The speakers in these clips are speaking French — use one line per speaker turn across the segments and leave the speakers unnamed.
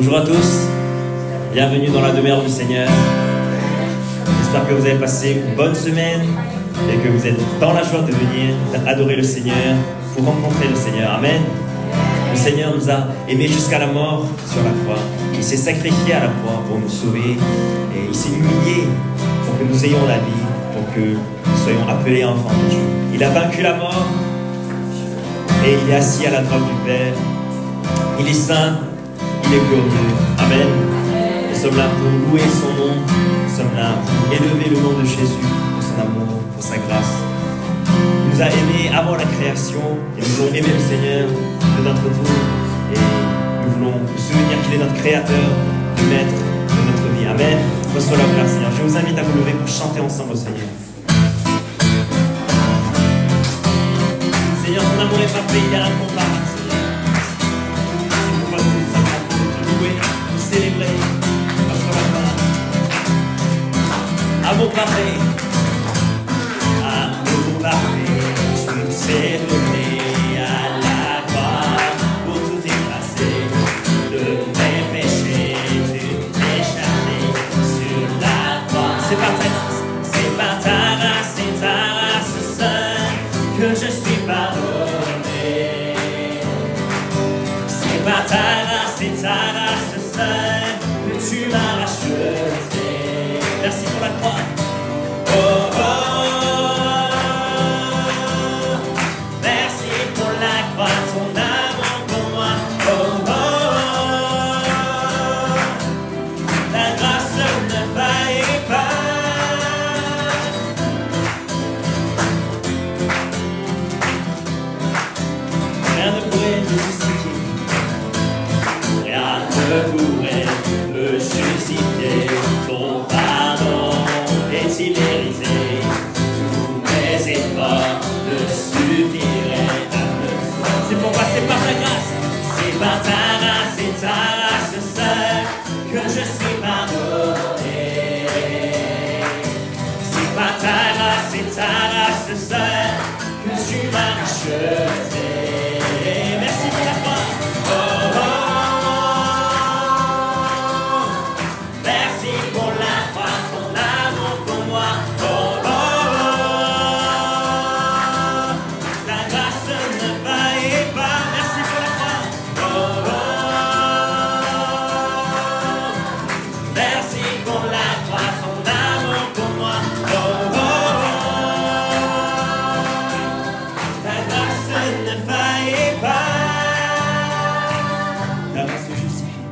Bonjour à tous, bienvenue dans la demeure du Seigneur. J'espère que vous avez passé une bonne semaine et que vous êtes dans la joie de venir adorer le Seigneur, pour rencontrer le Seigneur. Amen. Le Seigneur nous a aimés jusqu'à la mort sur la croix. Il s'est sacrifié à la croix pour nous sauver et il s'est humilié pour que nous ayons la vie, pour que nous soyons appelés enfants de Dieu. Il a vaincu la mort et il est assis à la droite du Père. Il est saint, il est glorieux. Amen. Nous sommes là pour louer son nom. Nous sommes là pour élever le nom de Jésus, pour son amour, pour sa grâce. Il nous a aimés avant la création et nous voulons aimer le Seigneur de notre tour. Et nous voulons nous souvenir qu'il est notre créateur, le maître de notre vie. Amen. Reçois la gloire, Seigneur. Je vous invite à vous lever pour chanter ensemble au Seigneur. Seigneur, ton amour est parfait, il y a incomparable. C'est pourquoi nous sommes là pour te louer, pour célébrer. Reçois la gloire. Amour parfait. Amour parfait. Tu t'es donné à la croix pour tout effacer. De mes péchés, tu t'es chargé sur la croix. C'est par ta grâce, c'est par ta grâce, c'est ta grâce seule que je suis pardonné. C'est par ta grâce, c'est ta grâce seule que tu m'as racheté. Merci pour la croix. Oh, oh, oh. Merci pour la croix, ton amour pour moi. Oh, oh, oh. La grâce ne faillit pas. Rien ne pourrait me justifier. Rien ne pourrait me justifier. Ton pardon est immérité. Tous mes efforts ne suffiraient à me sauver. C'est pourquoi c'est par ta grâce. C'est par ta grâce et ta grâce seule que je suis pardonné. C'est par ta grâce et ta grâce seule que tu m'as racheté. Merci pour la croix. Oh, oh, oh. Merci pour la croix, ton amour pour moi. Oh, oh, oh. Ta grâce ne faillit pas. Merci pour la croix. Oh, oh, oh. Merci pour la croix, ton amour pour moi. Oh, oh, oh. Ta grâce ne faillit pas. Ta grâce me justifie.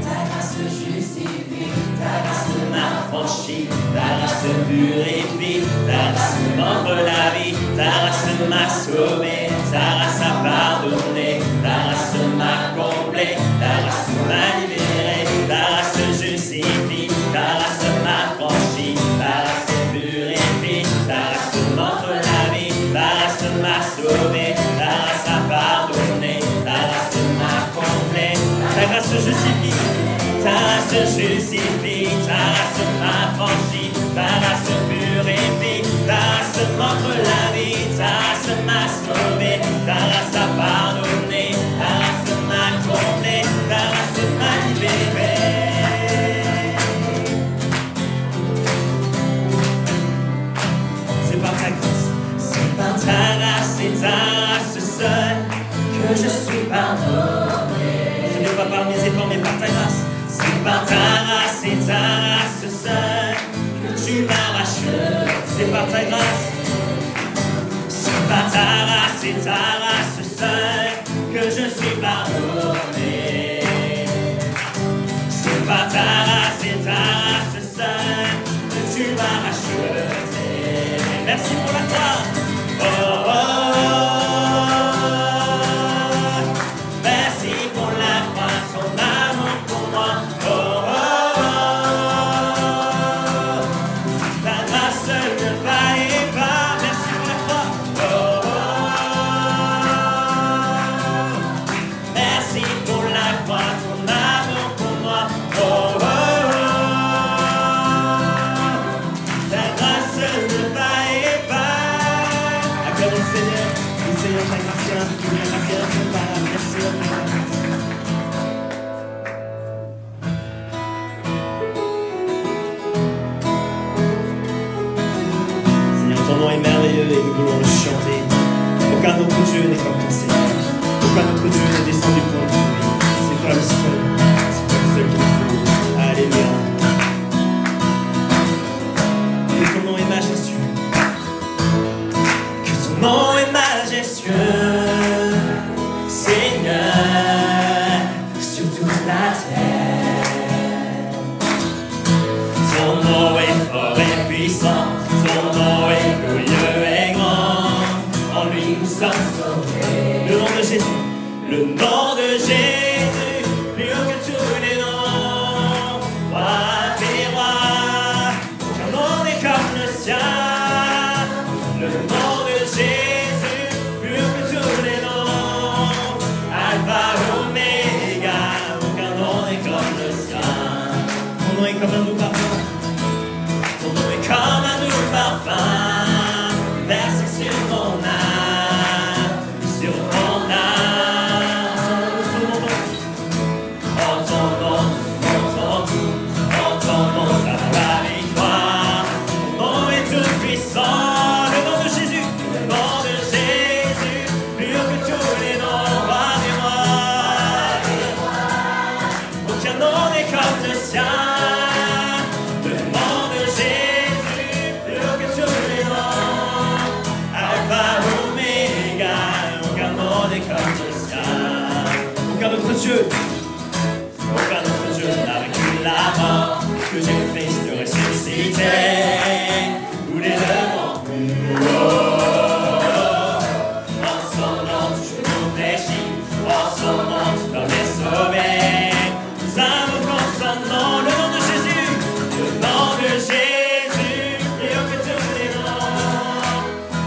Ta grâce justifie. Ta grâce m'affranchit. Ta grâce purifie. Ta grâce m'offre la vie. Ta grâce m'a sauvé. Ta grâce a pardonné. Ta grâce m'a comblé. Ta grâce m'a libéré. Ta grâce justifie. Ta grâce m'affranchit. Ta grâce purifie. Ta grâce m'offre la vie. Ta grâce m'a sauvé. Ta grâce a pardonné. Ta grâce m'a comblé. Ta grâce justifie. Ta grâce justifie. Ta grâce m'affranchit. Ta grâce purifie. Ta grâce m'offre la vie. Ta grâce m'a sauvé. Ta grâce a pardonné. Ta grâce m'a comblé. Ta grâce m'a libéré. C'est par ta grâce. C'est par ta grâce et ta grâce seule que je suis pardonné. Ce n'est pas par mes efforts mais par ta grâce. C'est par ta grâce et ta grâce seule que tu m'as racheté. C'est par ta grâce. C'est par ta grâce et ta grâce seule que je suis pardonné. C'est par ta grâce et ta grâce seule que tu m'as racheté. Merci pour la croix. Oh, oh, oh. Merci pour la croix, son amour pour moi. Oh, oh, oh. Ta grâce ne faillit pas. Merci pour la croix. Oh, oh, oh. Dieu n'est comme ton Seigneur. Aucun autre Dieu n'est descendu pour nous. C'est toi le seul. C'est toi le seul qui nous faut. Alléluia. Que ton nom est majestueux. Que ton nom est majestueux. Seigneur, sur toute la terre. Ton nom est fort et puissant. Ton nom est glorieux et grand. En lui nous sommes sauvés. Le nom de Jésus. Le nom de Jésus, plus haut que tous les noms. Roi des rois, aucun nom n'est comme le sien. Le nom de Jésus, plus haut que tous les noms. Alpha, Oméga, aucun nom n'est comme le sien. Ton nom est comme un doux parfum. Ton nom est comme un doux parfum. Versé sur mon âme, sur mon âme. En ton nom, en ton nom, ça va la victoire. Ton nom est tout puissant. Le nom de Jésus, le nom de Jésus, plus haut que tous les noms. Roi des rois, aucun nom n'est comme le sien. Le nom de Jésus, plus haut que tous les noms. Alpha, Oméga, aucun nom n'est comme le sien. Aucun autre Dieu, aucun autre Dieu n'a vaincu la mort. Que j'ai le Christ de ressusciter. Nous l'élevons plus haut. En son nom, je nous fléchis. En son nom, tu peux les sauver. Nous invoquons son nom, le nom de Jésus. Le nom de Jésus, plus haut que tous les noms.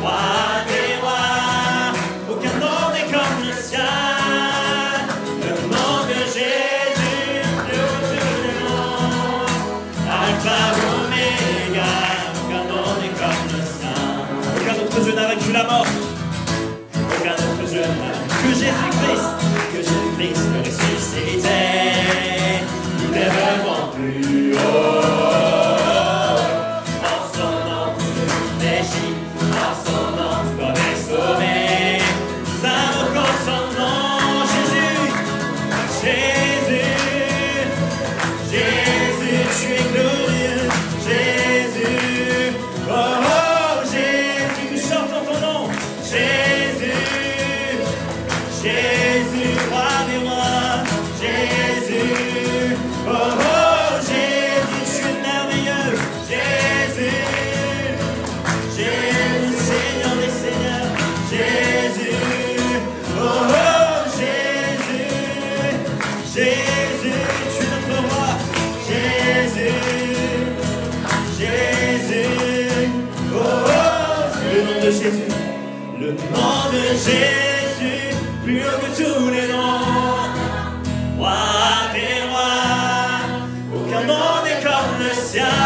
Roi des rois, aucun nom n'est comme le sien. Le nom de Jésus, plus haut que tous les noms. Alpha, Oméga, aucun nom n'est comme le sien. Aucun autre Dieu n'a vaincu la mort. Aucun autre Dieu n'a vaincu que Jésus-Christ. Que Jésus-Christ le ressuscité. Nous l'élevons plus haut. En son nom, tu nous fléchis. En son nom, tu dois les sauver. Nous invoquons son nom, Jésus. Jésus, Jésus, tu es glorieux. Jésus, oh, oh, Jésus, nous chantons ton nom. Jésus, Jésus, roi des rois. Jésus, oh, oh, Jésus, tu es merveilleux. Jésus, Jésus, Seigneur des seigneurs. Jésus, oh, oh, Jésus, Jésus, tu es notre roi. Jésus, Jésus, oh, oh, le nom de Jésus, le nom de Jésus, plus haut que tous les noms. Roi des rois, aucun nom n'est comme le sien.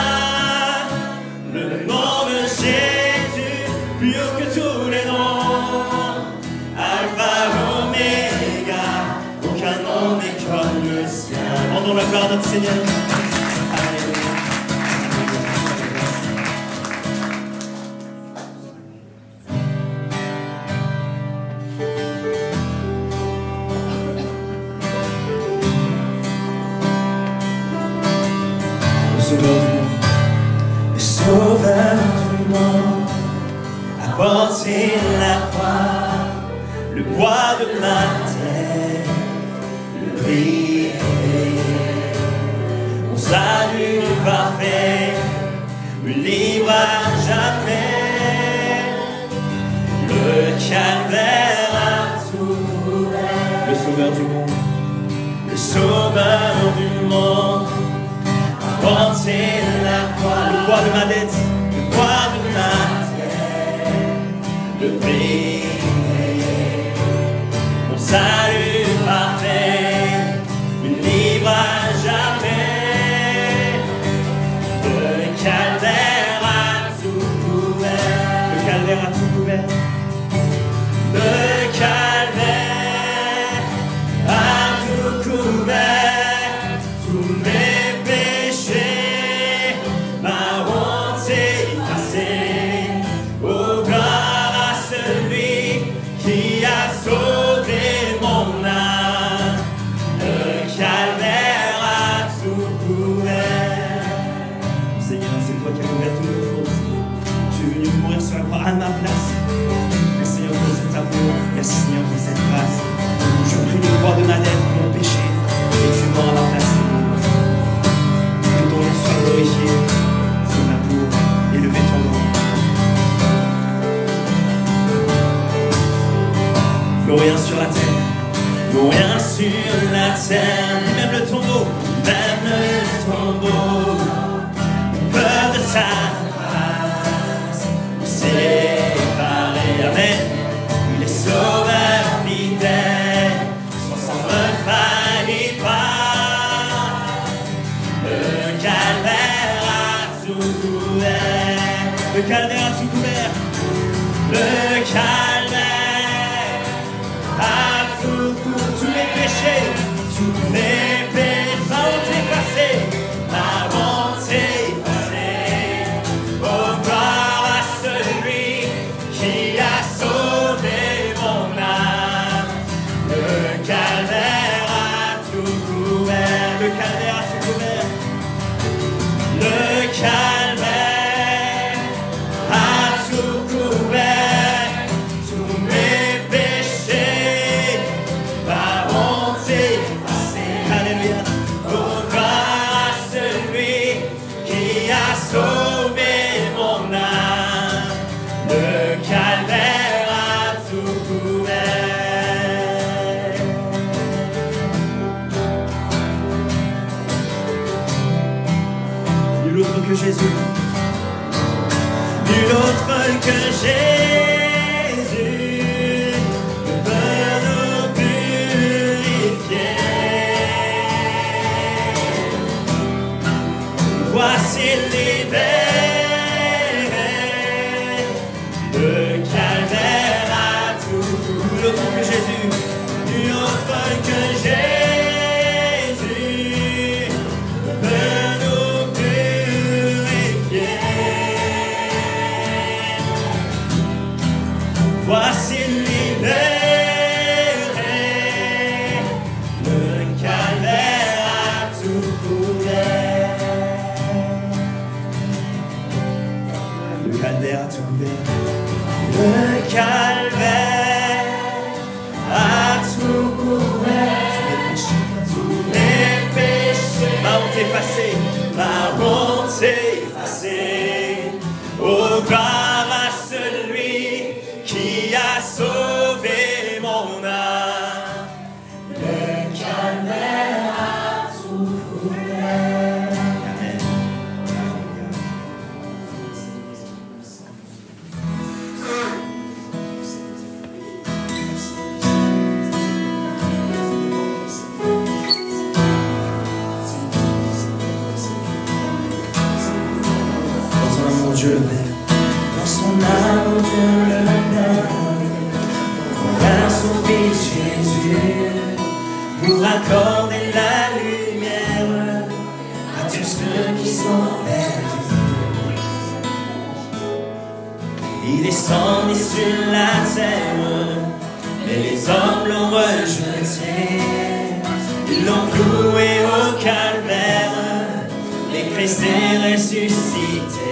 Le nom de Jésus, plus haut que tous les noms. Alpha, Oméga, aucun nom n'est comme le sien. Rendons la gloire à notre Seigneur. Alléluia. Le Sauveur du monde a porté la croix, le poids de ma terre, le prix payé. Mon salut parfait me livre à jamais. Le calvaire a tout couvert. Le Sauveur du monde, le Sauveur du monde. Porter la croix, le poids de ma dette, le poids de ma terre, le prix payé. Mon salut parfait me livre à jamais. Le calvaire a tout couvert. Le calvaire a tout couvert. Le calvaire a tout couvert. Tous mes péchés, ma honte est effacée. Oh, gloire à celui qui a sauvé mon âme. Le calvaire a tout couvert. Seigneur, c'est toi qui as ouvert toutes nos fautes. Tu es venu mourir sur la croix à ma place. Merci Seigneur pour cet amour. Merci Seigneur pour cette grâce. Je prie le poids de ma dette pour mon péché. Et tu es mort à ma place. Que ton nom soit glorifié. Son amour, élevé ton nom. Glorien sur la terre, glorien sur la terre, même le tombeau, peur de sa grâce, séparé, amen. Il est sauveur fidèle, son sang ne faillit pas. Le calvaire a tout couvert, le calvaire a tout couvert, le calvaire a tout couvert, tous les péchés ont effacé, ma honte effacée. Oh, gloire à celui qui a sauvé mon âme. Le calvaire a tout couvert, le calvaire a tout couvert, le calvaire a tout couvert, tous mes péchés, ma honte effacée. Alléluia. Oh, gloire à celui qui a sauvé mon âme. Le calvaire a tout couvert. Nul autre que Jésus. Nul autre que Jésus ne peut nous purifier. Voici libéré, le calvaire a tout. Nul autre que Jésus, nul autre que Jésus ne peut nous purifier. Voici libéré, le calvaire a tout couvert. Le calvaire a tout couvert. Le calvaire a tout couvert. Tous les péchés, ma honte effacée, ma honte effacée. Oh, gloire à celui qui a sauvé mon âme. Le calvaire a tout couvert. Amen. Dans son amour, Dieu le Père. Dans son amour, Dieu le Père. Envoie son Fils Jésus pour accorder la lumière à tous ceux qui sont perdus. Il est descendu sur la terre, mais les hommes l'ont rejeté. Ils l'ont cloué au calvaire, mais Christ est ressuscité.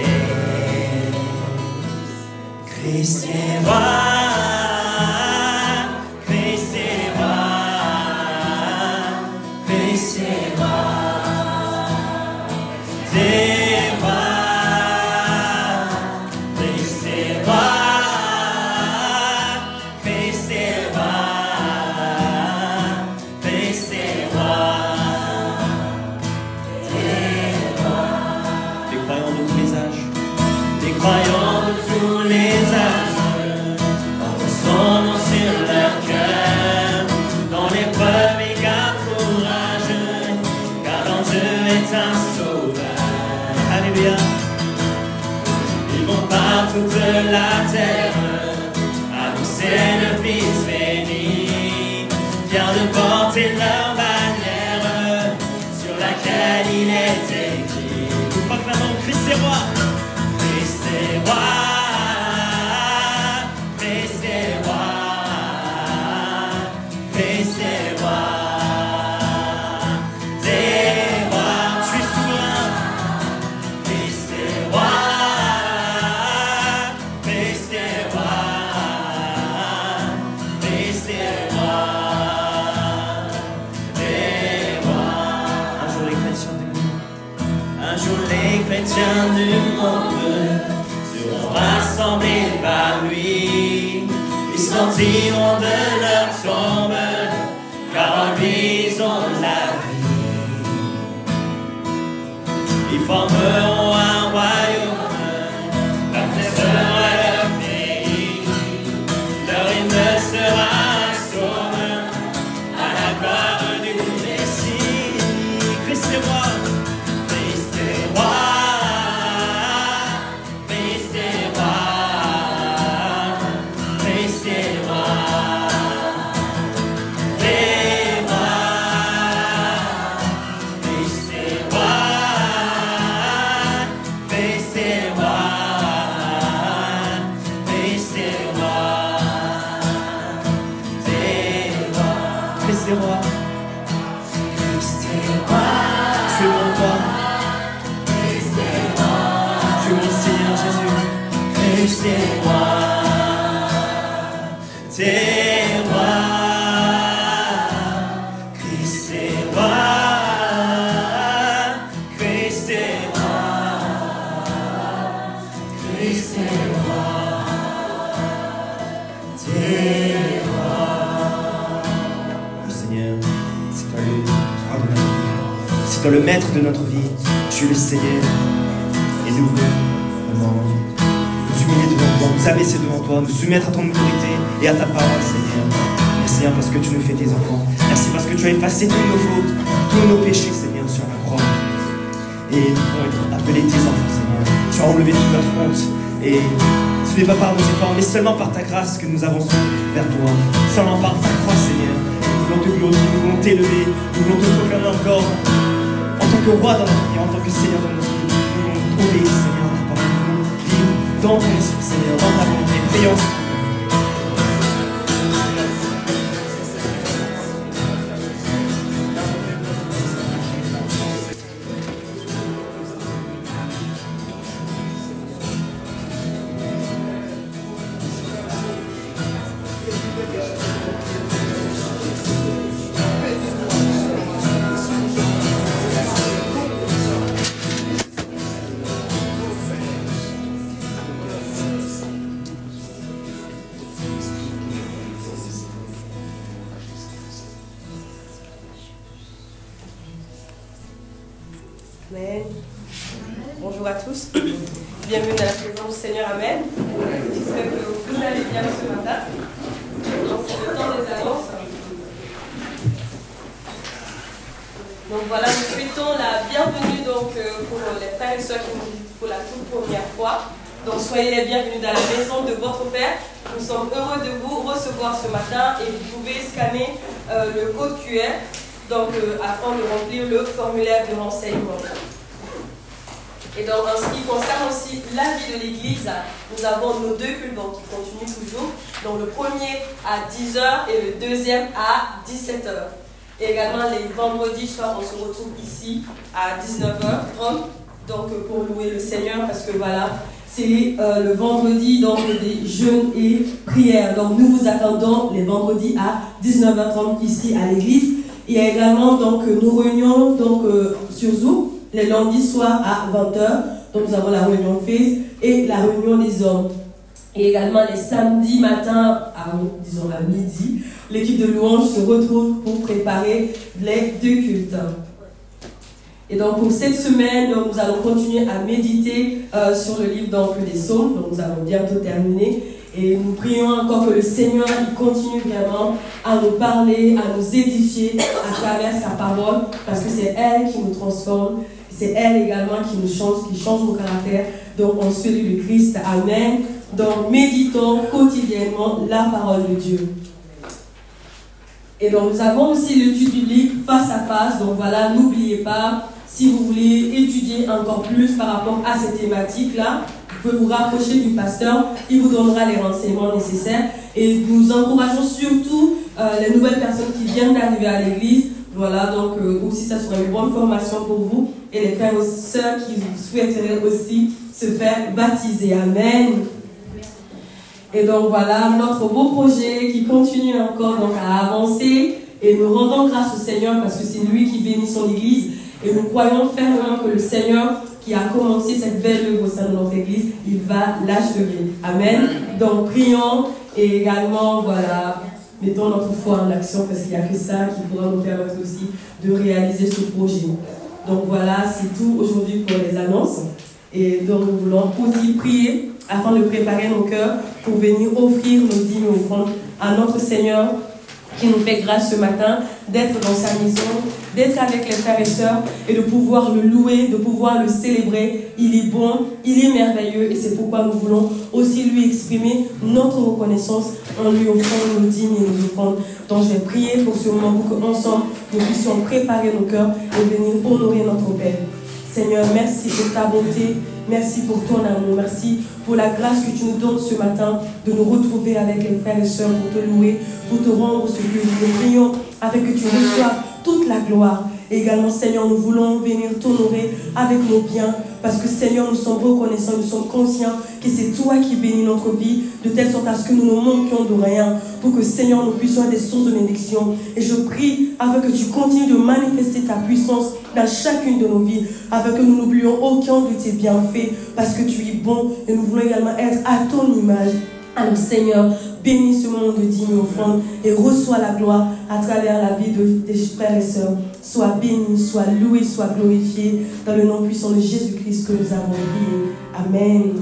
Christ est roi, Christ est roi, Christ est roi, c'est roi, Christ est roi, Christ est roi, Christ est roi, c'est roi. Les croyants de tous les âges, les croyants de tous les âges, chrétiens du monde seront rassemblés par lui. Ils sortiront de leur tombe, car en lui ils ont la vie. Ils formeront un royaume, leur terre sera leur pays, leur hymne sera un psaume à la gloire du Messie. Christ est roi, Christ est roi, Christ est roi, Christ est roi. C'est moi, c'est moi, Christ est roi, Christ est roi, Christ est roi, c'est roi. Le Seigneur, c'est toi le roi de notre vie, c'est toi le maître de notre vie, tu es le Seigneur, et nous voulons nous abaisser devant toi, nous soumettre à ton autorité et à ta parole, Seigneur. Merci, Seigneur, parce que tu nous fais tes enfants. Merci parce que tu as effacé toutes nos fautes, tous nos péchés, Seigneur, sur la croix. Et nous pouvons être appelés tes enfants, Seigneur. Tu as enlevé toute notre honte. Et ce n'est pas par nos efforts, mais seulement par ta grâce que nous avançons vers toi. Seulement par ta croix, Seigneur. Nous voulons te glorifier, nous voulons t'élever, nous voulons te proclamer encore en tant que roi dans notre vie, en tant que Seigneur dans notre vie. Nous voulons trouver, Seigneur, ta parole. Nous voulons vivre dans ton esprit, Seigneur, dans ta volonté. Prions.
Amen. Bonjour à tous. Bienvenue à la présence du Seigneur. Amen. J'espère que vous allez bien ce matin. C'est le temps des annonces. Donc voilà, nous souhaitons la bienvenue pour les frères et sœurs qui nous visitent pour la toute première fois. Donc soyez les bienvenus dans la maison de votre Père. Nous sommes heureux de vous recevoir ce matin et vous pouvez scanner le code QR afin de remplir le formulaire de renseignement. Et donc en ce qui concerne aussi la vie de l'Église, nous avons nos deux cultes qui continuent toujours. Donc le premier à 10h et le deuxième à 17h. Et également les vendredis soirs, on se retrouve ici à 19h30 pour louer le Seigneur, parce que voilà, c'est le vendredi des jeûnes et prières. Donc nous vous attendons les vendredis à 19h30 ici à l'église. Il y a également nos réunions sur Zoom les lundis soirs à 20h. Donc nous avons la réunion Face et la réunion des hommes. Et également les samedis matins à midi, l'équipe de louange se retrouve pour préparer les deux cultes. Et donc pour cette semaine, nous allons continuer à méditer sur le livre des psaumes. Donc nous allons bientôt terminer. Et nous prions encore que le Seigneur il continue vraiment à nous parler, à nous édifier à travers sa parole, parce que c'est elle qui nous transforme, c'est elle également qui nous change, qui change nos caractères. Donc en celui de Christ. Amen. Donc méditons quotidiennement la parole de Dieu. Et donc nous avons aussi l'étude biblique face à face. Donc voilà, n'oubliez pas, si vous voulez étudier encore plus par rapport à cette thématique-là, vous pouvez vous rapprocher du pasteur, il vous donnera les renseignements nécessaires. Et nous encourageons surtout les nouvelles personnes qui viennent d'arriver à l'église. Voilà, donc aussi ça sera une bonne formation pour vous. Et les frères et sœurs qui souhaiteraient aussi se faire baptiser. Amen. Et donc voilà, notre beau projet qui continue encore à avancer. Et nous rendons grâce au Seigneur parce que c'est lui qui bénit son église. Et nous croyons fermement que le Seigneur qui a commencé cette belle œuvre au sein de notre Église, il va l'achever. Amen. Donc prions et également, voilà, mettons notre foi en action parce qu'il n'y a que ça qui pourra nous permettre aussi de réaliser ce projet. Donc voilà, c'est tout aujourd'hui pour les annonces. Et donc nous voulons aussi prier afin de préparer nos cœurs pour venir offrir nos dîmes et offrandes à notre Seigneur qui nous fait grâce ce matin d'être dans sa maison, d'être avec les frères et sœurs et de pouvoir le louer, de pouvoir le célébrer. Il est bon, il est merveilleux et c'est pourquoi nous voulons aussi lui exprimer notre reconnaissance en lui offrant nos dîmes et nos offrandes. Donc je vais prier pour ce moment pour qu'ensemble nous puissions préparer nos cœurs et venir honorer notre Père. Seigneur, merci pour ta bonté, merci pour ton amour, merci pour la grâce que tu nous donnes ce matin de nous retrouver avec les frères et sœurs pour te louer, pour te rendre ce que nous prions, afin que tu reçoives toute la gloire. Et également, Seigneur, nous voulons venir t'honorer avec nos biens, parce que Seigneur, nous sommes reconnaissants, nous sommes conscients que c'est toi qui bénis notre vie, de telle sorte à ce que nous ne manquions de rien, pour que Seigneur, nous puissions être des sources de bénédiction. Et je prie afin que tu continues de manifester ta puissance dans chacune de nos vies, afin que nous n'oublions aucun de tes bienfaits, parce que tu es bon et nous voulons également être à ton image. Alors Seigneur, bénis ce moment de dîmes et offrandes et reçois la gloire à travers la vie des frères et sœurs. Sois béni, sois loué, sois glorifié dans le nom puissant de Jésus-Christ que nous avons prié. Amen.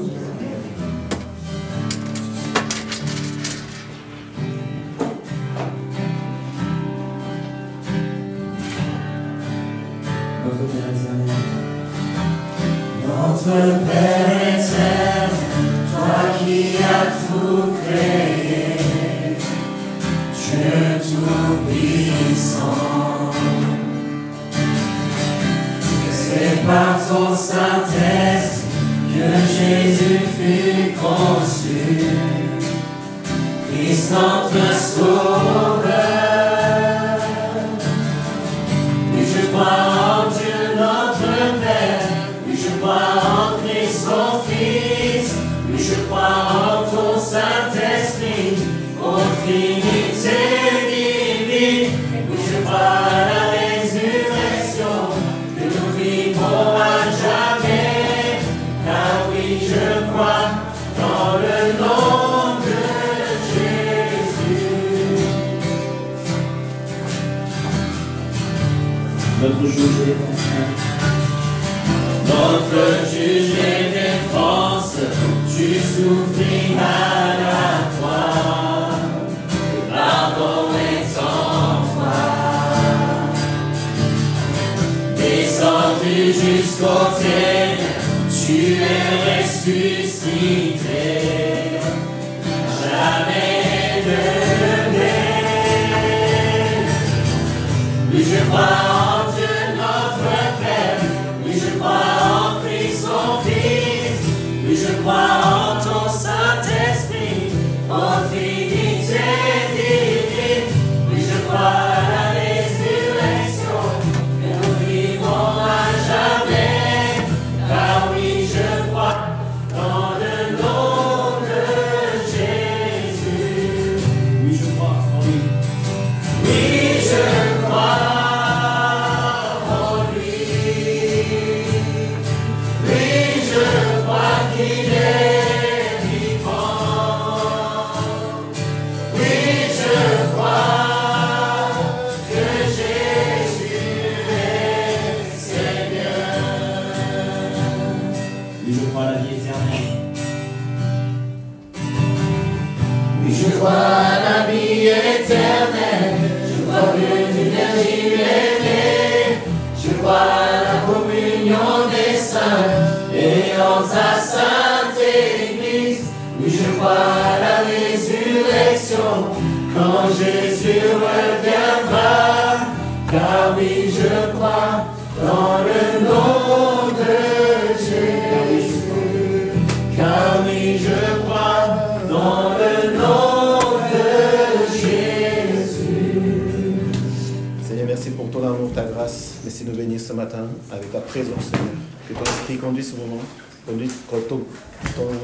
Notre Père éternel, toi qui as tout créé, Dieu tout-puissant, c'est par ton Saint-Esprit que Jésus fut conçu, Christ notre Sauveur. Oui, je crois en Dieu notre Père, oui, je crois en Christ son Fils, oui, je crois en ton Saint-Esprit, ô Trinité divine, oui, je crois à la résurrection, que nous vivons à jamais, car oui, je crois dans le nom de Jésus.
Notre juge et défense.
Notre juge et défense, tu souffris à la croix, le pardon est en toi. Descendu jusqu'au ténèbres, tu es ressuscité, jamais élevé. Oui, je crois en Dieu notre Père, oui, je crois en Christ son Fils, oui, je crois en ton Saint-Esprit, ô Trinité divine, oui, je crois à la résurrection, que nous vivons à jamais, car oui, je crois dans le nom de Jésus.
Oui, je crois en lui.
Oui, je crois en lui. Oui, je crois qu'il est vivant. Oui, je crois que Jésus est Seigneur.
Oui, je crois à la vie éternelle.
Oui, je crois à la vie éternelle. Je crois que du Vergile est né. Je crois à la communion des saints et en ta sainte Église. Oui, je crois à la résurrection quand Jésus reviendra. Car oui, je crois dans le nom de Jésus. Car oui, je crois dans le nom de Jésus.
Seigneur, merci pour ton amour, ta grâce. Merci de nous bénir ce matin avec ta présence, Seigneur. Que ton esprit conduise ce moment.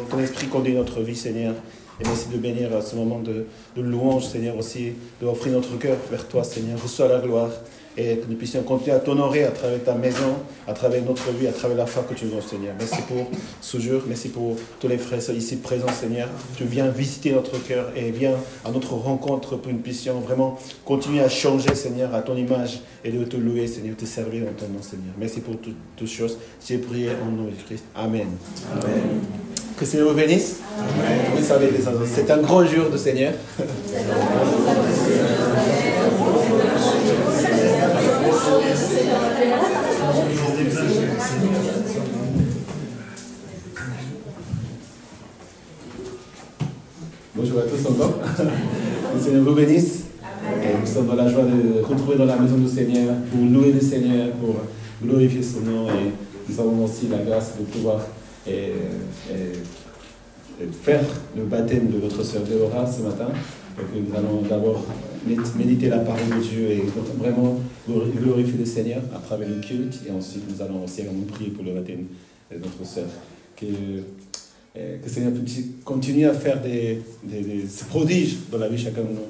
Ton esprit conduit notre vie, Seigneur. Et merci de bénir ce moment de louange, Seigneur, aussi, de offrir notre cœur vers toi, Seigneur. Reçois la gloire. et que nous puissions continuer à t'honorer à travers ta maison, à travers notre vie, à travers la foi que tu nous donnes, Seigneur. Merci pour ce jour, merci pour tous les frères ici présents, Seigneur. Tu viens visiter notre cœur et viens à notre rencontre pour que nous puissions vraiment continuer à changer, Seigneur, à ton image et de te louer, Seigneur, te servir dans ton nom, Seigneur. Merci pour toutes choses. J'ai prié en nom de Christ. Amen. Amen. Que le Seigneur vous bénisse. Amen. Vous savez, c'est un grand jour du Seigneur. Bonjour à tous encore. Que le Seigneur vous bénisse. Et nous sommes dans la joie de retrouver dans la maison du Seigneur pour louer le Seigneur, pour glorifier son nom. Et nous avons aussi la grâce de pouvoir faire le baptême de votre sœur Déborah ce matin. Donc nous allons d'abord méditer la parole de Dieu et vraiment glorifier le Seigneur à travers le culte. Et ensuite nous allons aussi prier pour le baptême de notre sœur. Que le Seigneur continue à faire des prodiges dans la vie de chacun de nous.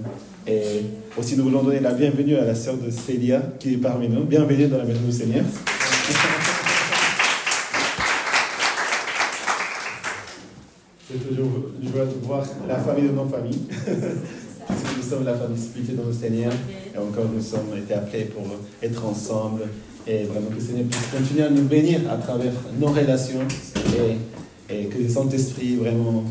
Et aussi nous voulons donner la bienvenue à la sœur de Célia qui est parmi nous. Bienvenue dans la maison du Seigneur. C'est toujours joie de voir la famille de nos familles. Parce que nous sommes la famille splittée dans le Seigneur. Et encore nous sommes été appelés pour être ensemble. Et vraiment que le Seigneur puisse continuer à nous bénir à travers nos relations. Et que le Saint-Esprit vraiment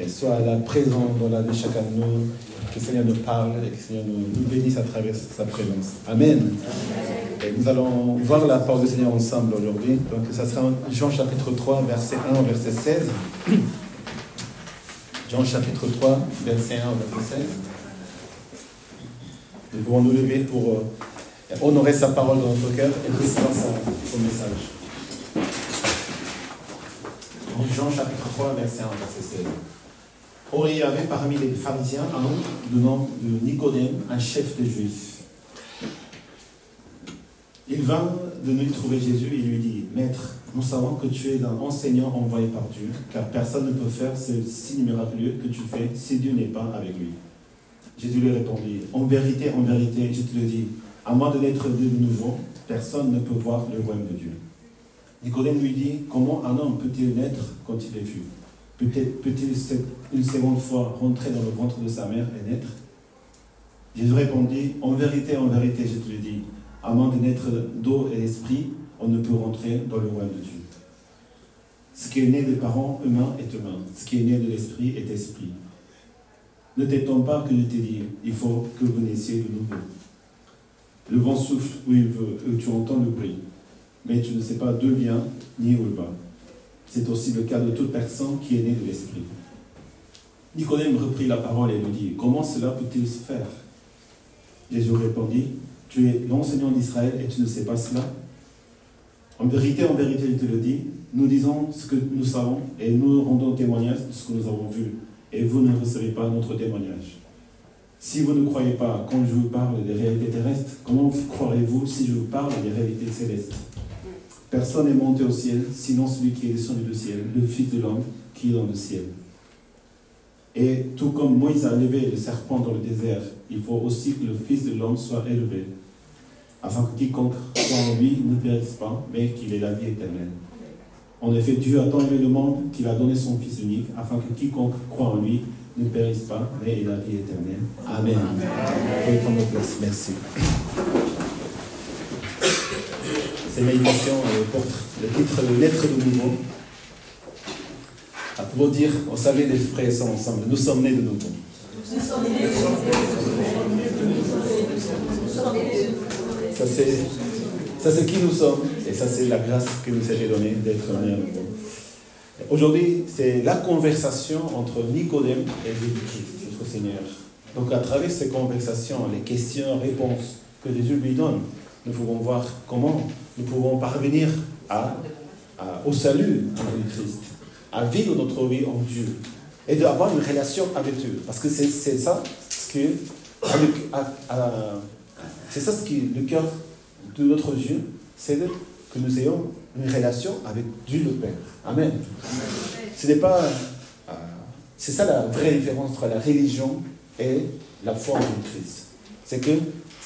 soit là présent dans la vie de chacun de nous. Que le Seigneur nous parle et que le Seigneur nous bénisse à travers sa présence. Amen. Et nous allons voir la parole du Seigneur ensemble aujourd'hui. Donc ça sera Jean chapitre 3, verset 1 au verset 16. Jean chapitre 3, verset 1 au verset 16. Nous pouvons nous lever pour honorer sa parole dans notre cœur et recevoir son message. Jean chapitre 3, verset 1 au verset 16. Or, il y avait parmi les pharisiens un homme du nom de Nicodème, un chef des Juifs. Il vint de nuit trouver Jésus et lui dit, « Maître, nous savons que tu es un enseignant envoyé par Dieu, car personne ne peut faire ce signe miraculeux que tu fais si Dieu n'est pas avec lui. » Jésus lui répondit, « En vérité, je te le dis, à moins de naître de nouveau, personne ne peut voir le royaume de Dieu. » Nicodème lui dit, « Comment un homme peut-il naître quand il est vu? Peut-il une seconde fois rentrer dans le ventre de sa mère et naître? » Jésus répondit, « En vérité, je te le dis, à moins de naître d'eau et d'esprit, on ne peut rentrer dans le royaume de Dieu. Ce qui est né des parents humains est humain, ce qui est né de l'esprit est esprit. Ne t'étonne pas que je t'ai dit, il faut que vous naissiez de nouveau. Le vent souffle où il veut, et tu entends le bruit, mais tu ne sais pas d'où vient ni où il va. C'est aussi le cas de toute personne qui est née de l'esprit. » Nicodème reprit la parole et lui dit, « Comment cela peut-il se faire ?» Jésus répondit, « Tu es l'enseignant d'Israël et tu ne sais pas cela? En vérité, je te le dis, nous disons ce que nous savons et nous rendons témoignage de ce que nous avons vu, et vous ne recevez pas notre témoignage. Si vous ne croyez pas quand je vous parle des réalités terrestres, comment croirez-vous si je vous parle des réalités célestes? Personne n'est monté au ciel, sinon celui qui est descendu du ciel, le Fils de l'homme qui est dans le ciel. Et tout comme Moïse a élevé le serpent dans le désert, il faut aussi que le Fils de l'homme soit élevé, afin que quiconque croit en lui ne périsse pas, mais qu'il ait la vie éternelle. En effet, Dieu a tant aimé le monde qu'il a donné son Fils unique, afin que quiconque croit en lui ne périsse pas, mais ait la vie éternelle. Amen. Vous pouvez prendre votre place. Merci. Cette méditation porte le titre de l'être de nouveau. Pour dire, vous savez, les frères sont ensemble, nous sommes nés de nouveau. Ça c'est qui nous sommes, et ça c'est la grâce que nous a été donnée d'être nés à nouveau. Aujourd'hui, c'est la conversation entre Nicodème et Jésus-Christ, notre Seigneur. Donc à travers ces conversations, les questions-réponses que Jésus lui donne, nous pouvons voir comment nous pouvons parvenir au salut en Christ, à vivre notre vie en Dieu et d'avoir une relation avec Dieu. Parce que c'est ça ce que le cœur de notre Dieu, c'est que nous ayons une relation avec Dieu le Père. Amen. Ce n'est pas... c'est ça la vraie différence entre la religion et la foi en Christ. C'est que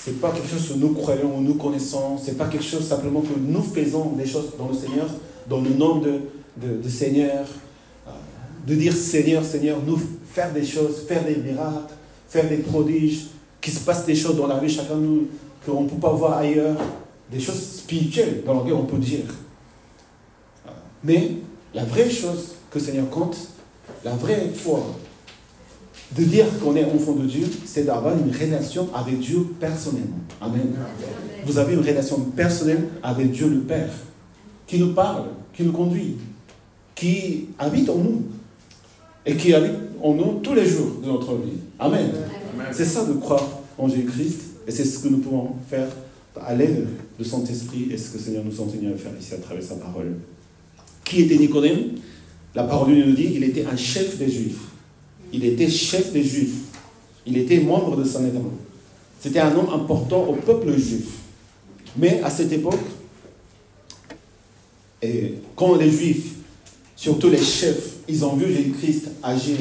ce n'est pas quelque chose que nous croyons ou nous connaissons, ce n'est pas quelque chose simplement que nous faisons des choses dans le Seigneur, dans le nom de Seigneur, de dire Seigneur, Seigneur, nous faire des choses, faire des miracles, faire des prodiges, qu'il se passe des choses dans la vie, chacun de nous, qu'on ne peut pas voir ailleurs, des choses spirituelles dans lesquelles on peut dire. Mais la vraie chose que le Seigneur compte, la vraie foi, de dire qu'on est enfant de Dieu, c'est d'avoir une relation avec Dieu personnellement. Amen. Vous avez une relation personnelle avec Dieu le Père, qui nous parle, qui nous conduit, qui habite en nous, et qui habite en nous tous les jours de notre vie. Amen. C'est ça de croire en Jésus-Christ, et c'est ce que nous pouvons faire à l'aide de Saint-Esprit, et ce que le Seigneur nous enseigne à faire ici à travers sa parole. Qui était Nicodème? La parole de Dieu nous dit qu'il était un chef des Juifs. Il était chef des Juifs. Il était membre de Sanhédrin. C'était un homme important au peuple juif. Mais à cette époque, et quand les Juifs, surtout les chefs, ils ont vu Jésus-Christ agir,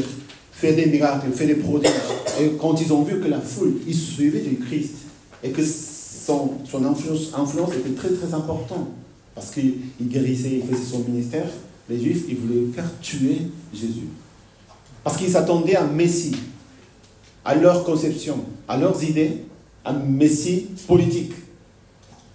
faire des miracles, faire des prodiges, et quand ils ont vu que la foule, ils suivaient Jésus-Christ, et que son influence était très très importante, parce qu'il guérissait, il faisait son ministère, les Juifs, ils voulaient faire tuer Jésus. Parce qu'ils s'attendaient à un Messie, à leur conception, à leurs idées, un Messie politique,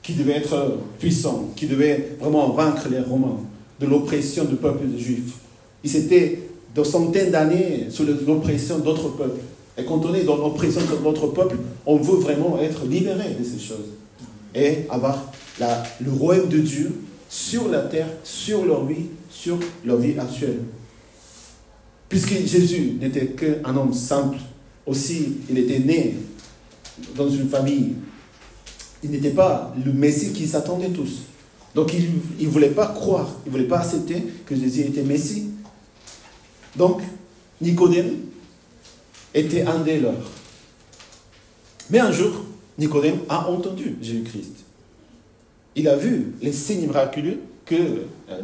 qui devait être puissant, qui devait vraiment vaincre les Romains de l'oppression du peuple juif. Ils étaient de centaines d'années sous l'oppression d'autres peuples. Et quand on est dans l'oppression d'autres peuples, on veut vraiment être libéré de ces choses. Et avoir le royaume de Dieu sur la terre, sur leur vie actuelle. Puisque Jésus n'était qu'un homme simple, aussi il était né dans une famille, il n'était pas le Messie qui s'attendaient tous. Donc il ne voulait pas croire, il ne voulait pas accepter que Jésus était Messie. Donc Nicodème était un des leurs. Mais un jour, Nicodème a entendu Jésus-Christ. Il a vu les signes miraculeux que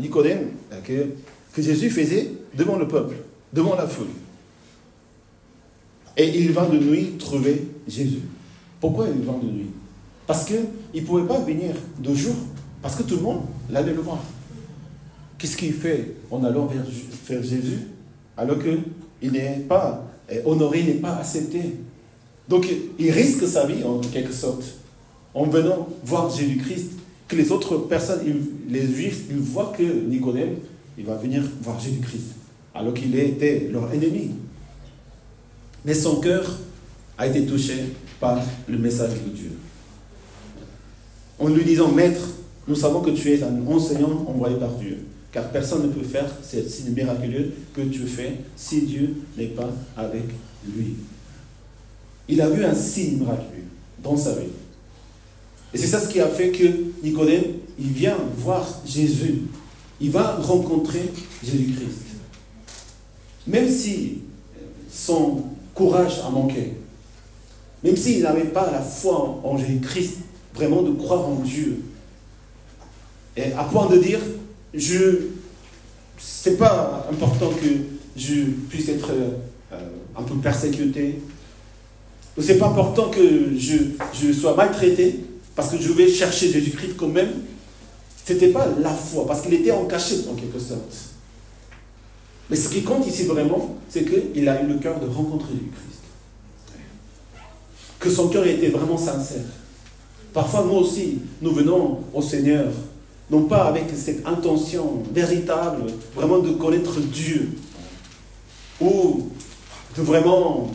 Nicodème, que Jésus faisait devant le peuple, devant la foule. Et il va de nuit trouver Jésus. Pourquoi il va de nuit? Parce qu'il ne pouvait pas venir de jour, parce que tout le monde allait le voir. Qu'est-ce qu'il fait en allant vers Jésus, alors qu'il n'est pas honoré, il n'est pas accepté? Donc il risque sa vie en quelque sorte, en venant voir Jésus-Christ, que les autres personnes, les Juifs, ils voient que Nicodème, il va venir voir Jésus-Christ, alors qu'il était leur ennemi. Mais son cœur a été touché par le message de Dieu. En lui disant, Maître, nous savons que tu es un enseignant envoyé par Dieu, car personne ne peut faire ces signes miraculeux que tu fais si Dieu n'est pas avec lui. Il a vu un signe miraculeux dans sa vie. Et c'est ça ce qui a fait que Nicodème, il vient voir Jésus. Il va rencontrer Jésus-Christ. Même si son courage a manqué, même s'il n'avait pas la foi en Jésus-Christ, vraiment de croire en Dieu, et à point de dire, c'est pas important que je puisse être un peu persécuté, c'est pas important que je sois maltraité, parce que je vais chercher Jésus-Christ quand même. C'était pas la foi, parce qu'il était en cachette en quelque sorte. Mais ce qui compte ici vraiment, c'est qu'il a eu le cœur de rencontrer Jésus-Christ. Que son cœur était vraiment sincère. Parfois, nous aussi, nous venons au Seigneur, non pas avec cette intention véritable, vraiment de connaître Dieu, ou de vraiment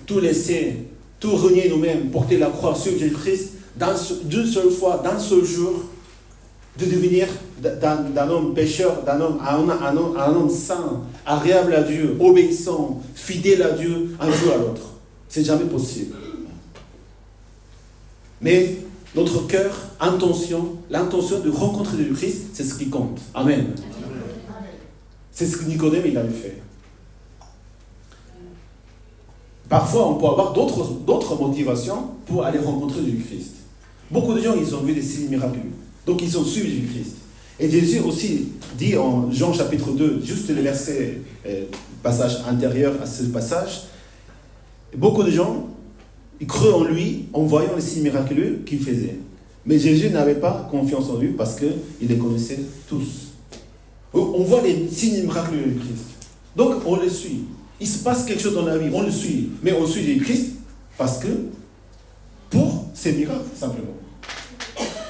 tout laisser, tout renier nous-mêmes, porter la croix sur Jésus-Christ, d'une seule fois, d'un seul jour, de devenir d'un homme pécheur, un homme saint, agréable à Dieu, obéissant, fidèle à Dieu, un jour à l'autre. C'est jamais possible. Mais notre cœur, l'intention de rencontrer Jésus-Christ, c'est ce qui compte. Amen. C'est ce que Nicodème il avait fait. Parfois, on peut avoir d'autres motivations pour aller rencontrer Jésus-Christ. Beaucoup de gens, ils ont vu des signes miraculeux. Donc, ils ont suivi Jésus-Christ. Et Jésus aussi dit en Jean chapitre 2, juste le verset, passage antérieur à ce passage, beaucoup de gens, il crut en lui en voyant les signes miraculeux qu'il faisait. Mais Jésus n'avait pas confiance en lui parce qu'il les connaissait tous. On voit les signes miraculeux de Christ. Donc on le suit. Il se passe quelque chose dans la vie, on le suit. Mais on suit Jésus-Christ parce que pour ses miracles, simplement.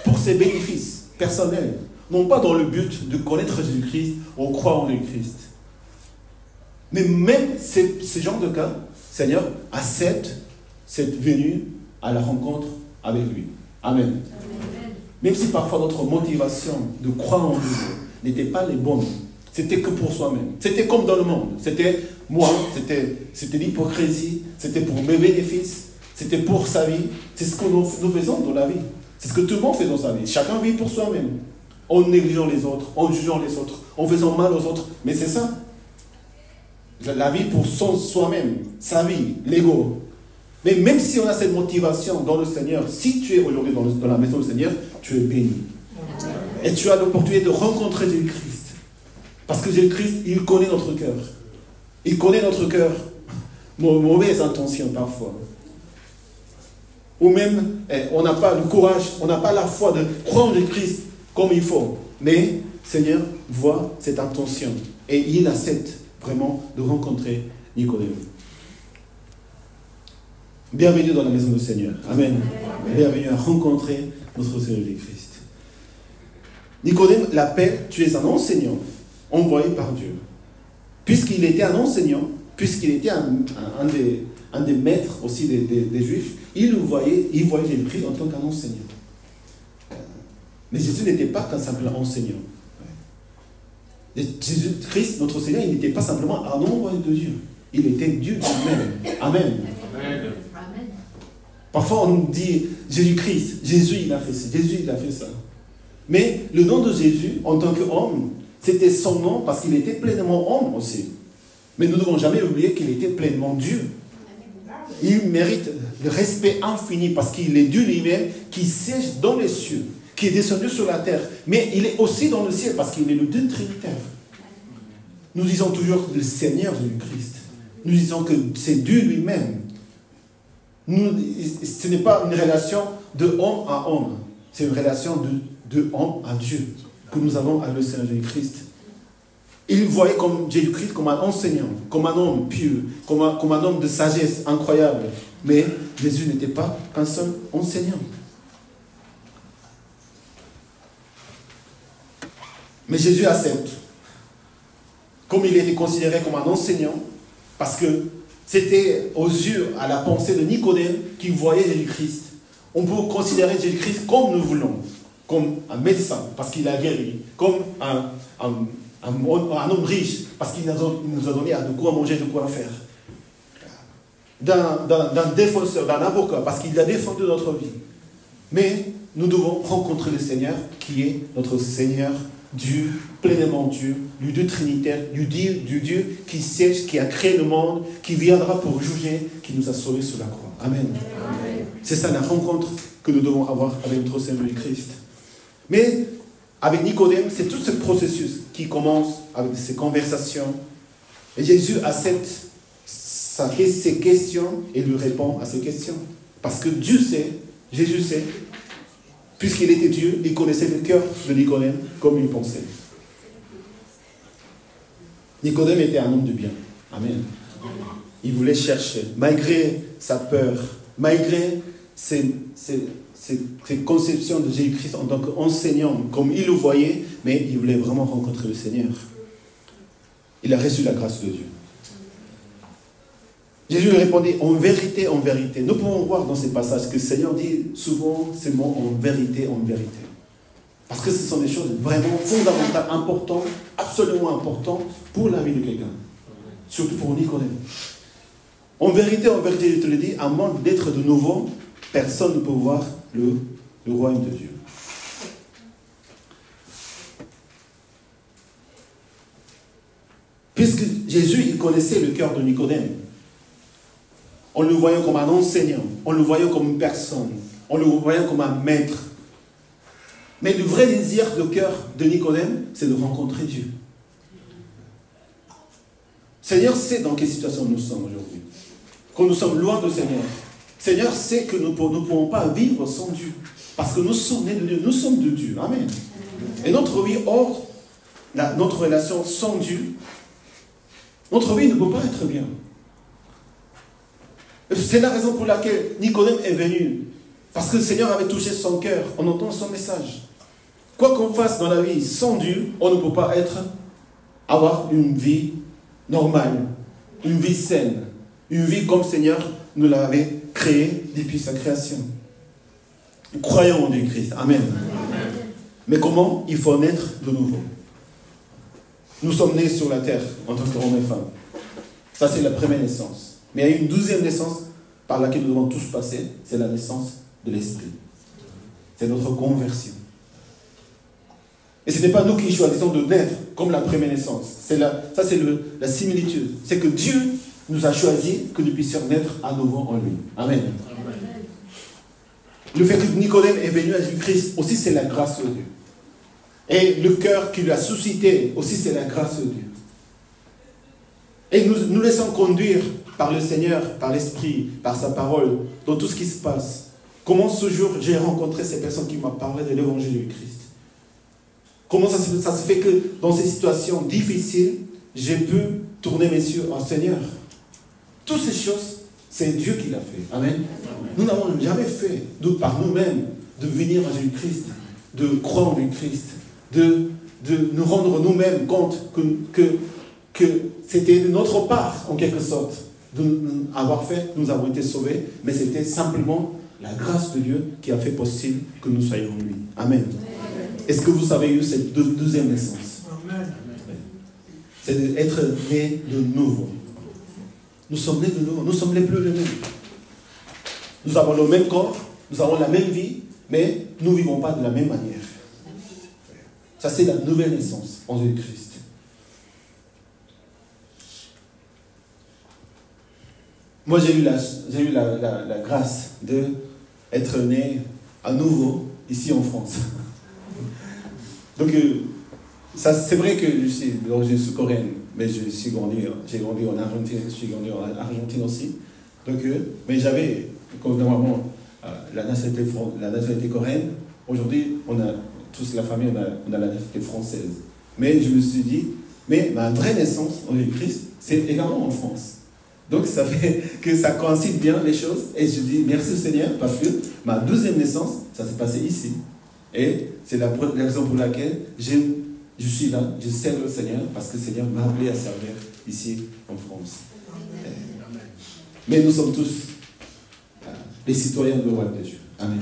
Pour ses bénéfices personnels. Non pas dans le but de connaître Jésus-Christ ou croire en Jésus-Christ. Mais même ce genre de cas, Seigneur accepte cette venue à la rencontre avec lui. Amen. Amen. Même si parfois notre motivation de croire en Dieu n'était pas les bonnes, c'était que pour soi-même. C'était comme dans le monde. C'était moi, c'était l'hypocrisie, c'était pour mes bénéfices, c'était pour sa vie. C'est ce que nous faisons dans la vie. C'est ce que tout le monde fait dans sa vie. Chacun vit pour soi-même. En négligeant les autres, en jugeant les autres, en faisant mal aux autres. Mais c'est ça. La vie pour soi-même, sa vie, l'ego. Mais même si on a cette motivation dans le Seigneur, si tu es aujourd'hui dans la maison du Seigneur, tu es béni. Et tu as l'opportunité de rencontrer Jésus-Christ. Parce que Jésus-Christ, il connaît notre cœur. Il connaît notre cœur. Mauvaises intentions parfois. Ou même, on n'a pas le courage, on n'a pas la foi de croire en Jésus-Christ comme il faut. Mais Seigneur voit cette intention. Et il accepte vraiment de rencontrer Nicodème. Bienvenue dans la maison du Seigneur. Amen. Amen. Bienvenue à rencontrer notre Seigneur Jésus-Christ. Nicodème l'appelle, tu es un enseignant envoyé par Dieu. Puisqu'il était un enseignant, puisqu'il était un des maîtres aussi des Juifs, il voyait Jésus-Christ en tant qu'un enseignant. Mais Jésus n'était pas qu'un simple enseignant. Jésus-Christ, notre Seigneur, il n'était pas simplement un envoyé de Dieu. Il était Dieu lui-même. Amen. Amen. Parfois, on nous dit Jésus-Christ, Jésus, il a fait ça, Jésus, il a fait ça. Mais le nom de Jésus, en tant qu'homme, c'était son nom parce qu'il était pleinement homme aussi. Mais nous ne devons jamais oublier qu'il était pleinement Dieu. Il mérite le respect infini parce qu'il est Dieu lui-même qui siège dans les cieux, qui est descendu sur la terre. Mais il est aussi dans le ciel parce qu'il est le Dieu trinitaire. Nous disons toujours le Seigneur Jésus-Christ. Nous disons que c'est Dieu lui-même. Ce n'est pas une relation de homme à homme. C'est une relation de homme à Dieu que nous avons avec le Seigneur Jésus-Christ. Il voyait comme Jésus-Christ comme un enseignant, comme un homme pieux, comme un homme de sagesse incroyable. Mais Jésus n'était pas qu'un seul enseignant. Mais Jésus accepte. Comme il était considéré comme un enseignant, parce que c'était aux yeux, à la pensée de Nicodème qui voyait Jésus-Christ. On peut considérer Jésus-Christ comme nous voulons, comme un médecin, parce qu'il a guéri, comme un homme riche, parce qu'il nous a donné de quoi manger, de quoi faire. D'un défenseur, d'un avocat, parce qu'il a défendu notre vie. Mais nous devons rencontrer le Seigneur, qui est notre Seigneur, Dieu, pleinement Dieu, le Dieu trinitaire, du Dieu qui siège, qui a créé le monde, qui viendra pour juger, qui nous a sauvés sur la croix. Amen. Amen. C'est ça la rencontre que nous devons avoir avec notre Seigneur Christ. Mais avec Nicodème, c'est tout ce processus qui commence avec ces conversations. Et Jésus accepte ses questions et lui répond à ces questions. Parce que Dieu sait, Jésus sait, puisqu'il était Dieu, il connaissait le cœur de Nicodème comme il pensait. Nicodème était un homme de bien. Amen. Il voulait chercher, malgré sa peur, malgré ses conceptions de Jésus-Christ en tant qu'enseignant, comme il le voyait, mais il voulait vraiment rencontrer le Seigneur. Il a reçu la grâce de Dieu. Jésus lui répondit, en vérité, nous pouvons voir dans ces passages que le Seigneur dit souvent ces mots en vérité. Parce que ce sont des choses vraiment fondamentales, importantes, absolument importantes pour la vie de quelqu'un. Surtout pour Nicodème. En vérité, je te le dis, à moins d'être de nouveau, personne ne peut voir le royaume de Dieu. Puisque Jésus, il connaissait le cœur de Nicodème. On le voyait comme un enseignant, on le voyait comme une personne, on le voyait comme un maître. Mais le vrai désir de cœur de Nicodème, c'est de rencontrer Dieu. Seigneur sait dans quelle situation nous sommes aujourd'hui. Quand nous sommes loin du Seigneur, Seigneur sait que nous ne pouvons pas vivre sans Dieu. Parce que nous sommes nés de Dieu, nous sommes de Dieu. Amen. Et notre vie hors notre relation sans Dieu, notre vie ne peut pas être bien. C'est la raison pour laquelle Nicodème est venu. Parce que le Seigneur avait touché son cœur en entendant son message. Quoi qu'on fasse dans la vie sans Dieu, on ne peut pas avoir une vie normale, une vie saine, une vie comme le Seigneur nous l'avait créée depuis sa création. Nous croyons en Dieu Christ. Amen. Mais comment? Il faut naître de nouveau. Nous sommes nés sur la terre en tant qu'hommes et femmes. Ça, c'est la première naissance. Mais il y a une deuxième naissance par laquelle nous devons tous passer. C'est la naissance de l'esprit. C'est notre conversion. Et ce n'est pas nous qui choisissons de naître comme la première naissance. Ça, c'est la similitude. C'est que Dieu nous a choisi que nous puissions naître à nouveau en lui. Amen. Le fait que Nicodème est venu à Jésus-Christ, aussi c'est la grâce de Dieu. Et le cœur qui lui a suscité, aussi c'est la grâce de Dieu. Et nous laissons conduire par le Seigneur, par l'Esprit, par sa parole, dans tout ce qui se passe. Comment ce jour j'ai rencontré ces personnes qui m'ont parlé de l'évangile du Christ? Comment ça se fait que dans ces situations difficiles, j'ai pu tourner mes yeux au Seigneur? Toutes ces choses, c'est Dieu qui l'a fait. Amen. Nous n'avons jamais fait, par nous-mêmes, de venir à Jésus-Christ, de croire en Jésus-Christ, de nous rendre nous-mêmes compte que c'était de notre part, en quelque sorte, de nous avoir fait, nous avons été sauvés, mais c'était simplement la grâce de Dieu qui a fait possible que nous soyons en lui. Amen. Est-ce que vous avez eu cette deuxième naissance? Amen. C'est d'être né de nouveau. Nous sommes nés de nouveau, nous sommes les plus les mêmes. Nous avons le même corps, nous avons la même vie, mais nous ne vivons pas de la même manière. Ça, c'est la nouvelle naissance en Jésus-Christ. Moi, j'ai eu la grâce d'être né à nouveau ici en France. Donc, ça, c'est vrai que je suis coréenne, mais j'ai grandi en Argentine, je suis grandi en Argentine aussi. Donc, mais j'avais, comme normalement, la nationalité coréenne. Aujourd'hui, on a tous la famille, on a la nationalité française. Mais je me suis dit, mais ma vraie naissance en Jésus-Christ, c'est également en France. Donc, ça fait que ça coïncide bien les choses. Et je dis merci au Seigneur parce que ma deuxième naissance, ça s'est passé ici. Et c'est la raison pour laquelle je suis là, je sers le Seigneur, parce que le Seigneur m'a appelé à servir ici en France. Amen. Mais nous sommes tous les citoyens du royaume de Dieu. Amen.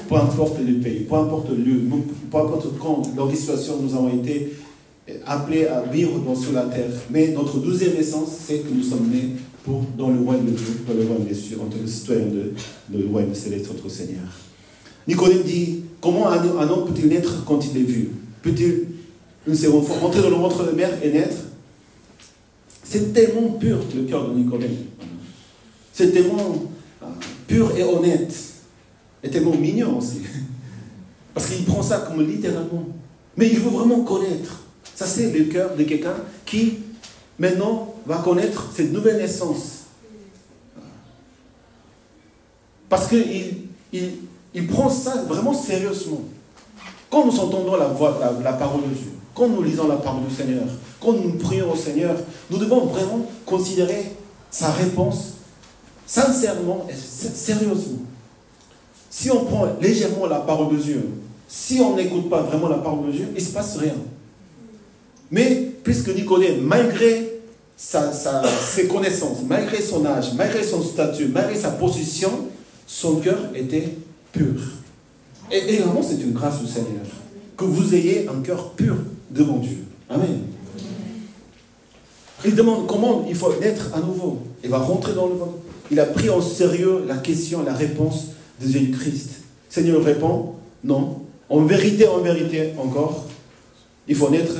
Peu importe le pays, peu importe le lieu, peu importe quand, dans quelle situation nous avons été appelés à vivre sur la terre. Mais notre deuxième naissance, c'est que nous sommes nés dans le royaume de Dieu, dans le royaume des cieux, en tant que citoyens de royaume céleste, notre Seigneur. Nicodème dit, comment un homme peut-il naître quand il est vu? Peut-il rentrer dans le ventre de mère et naître? C'est tellement pur le cœur de Nicodème. C'est tellement pur et honnête. Et tellement mignon aussi. Parce qu'il prend ça comme littéralement. Mais il veut vraiment connaître. Ça, c'est le cœur de quelqu'un qui, maintenant, va connaître cette nouvelle naissance. Parce qu'il prend ça vraiment sérieusement. Quand nous entendons la parole de Dieu, quand nous lisons la parole du Seigneur, quand nous prions au Seigneur, nous devons vraiment considérer sa réponse sincèrement et sérieusement. Si on prend légèrement la parole de Dieu, si on n'écoute pas vraiment la parole de Dieu, il ne se passe rien. Mais puisque Nicodème, malgré ses connaissances, malgré son âge, malgré son statut, malgré sa position, son cœur était pur. Et vraiment, c'est une grâce du Seigneur. Que vous ayez un cœur pur devant Dieu. Amen. Il demande comment il faut naître à nouveau. Il va rentrer dans le monde. Il a pris en sérieux la question, la réponse de Jésus-Christ. Seigneur répond, non. En vérité encore, il faut naître,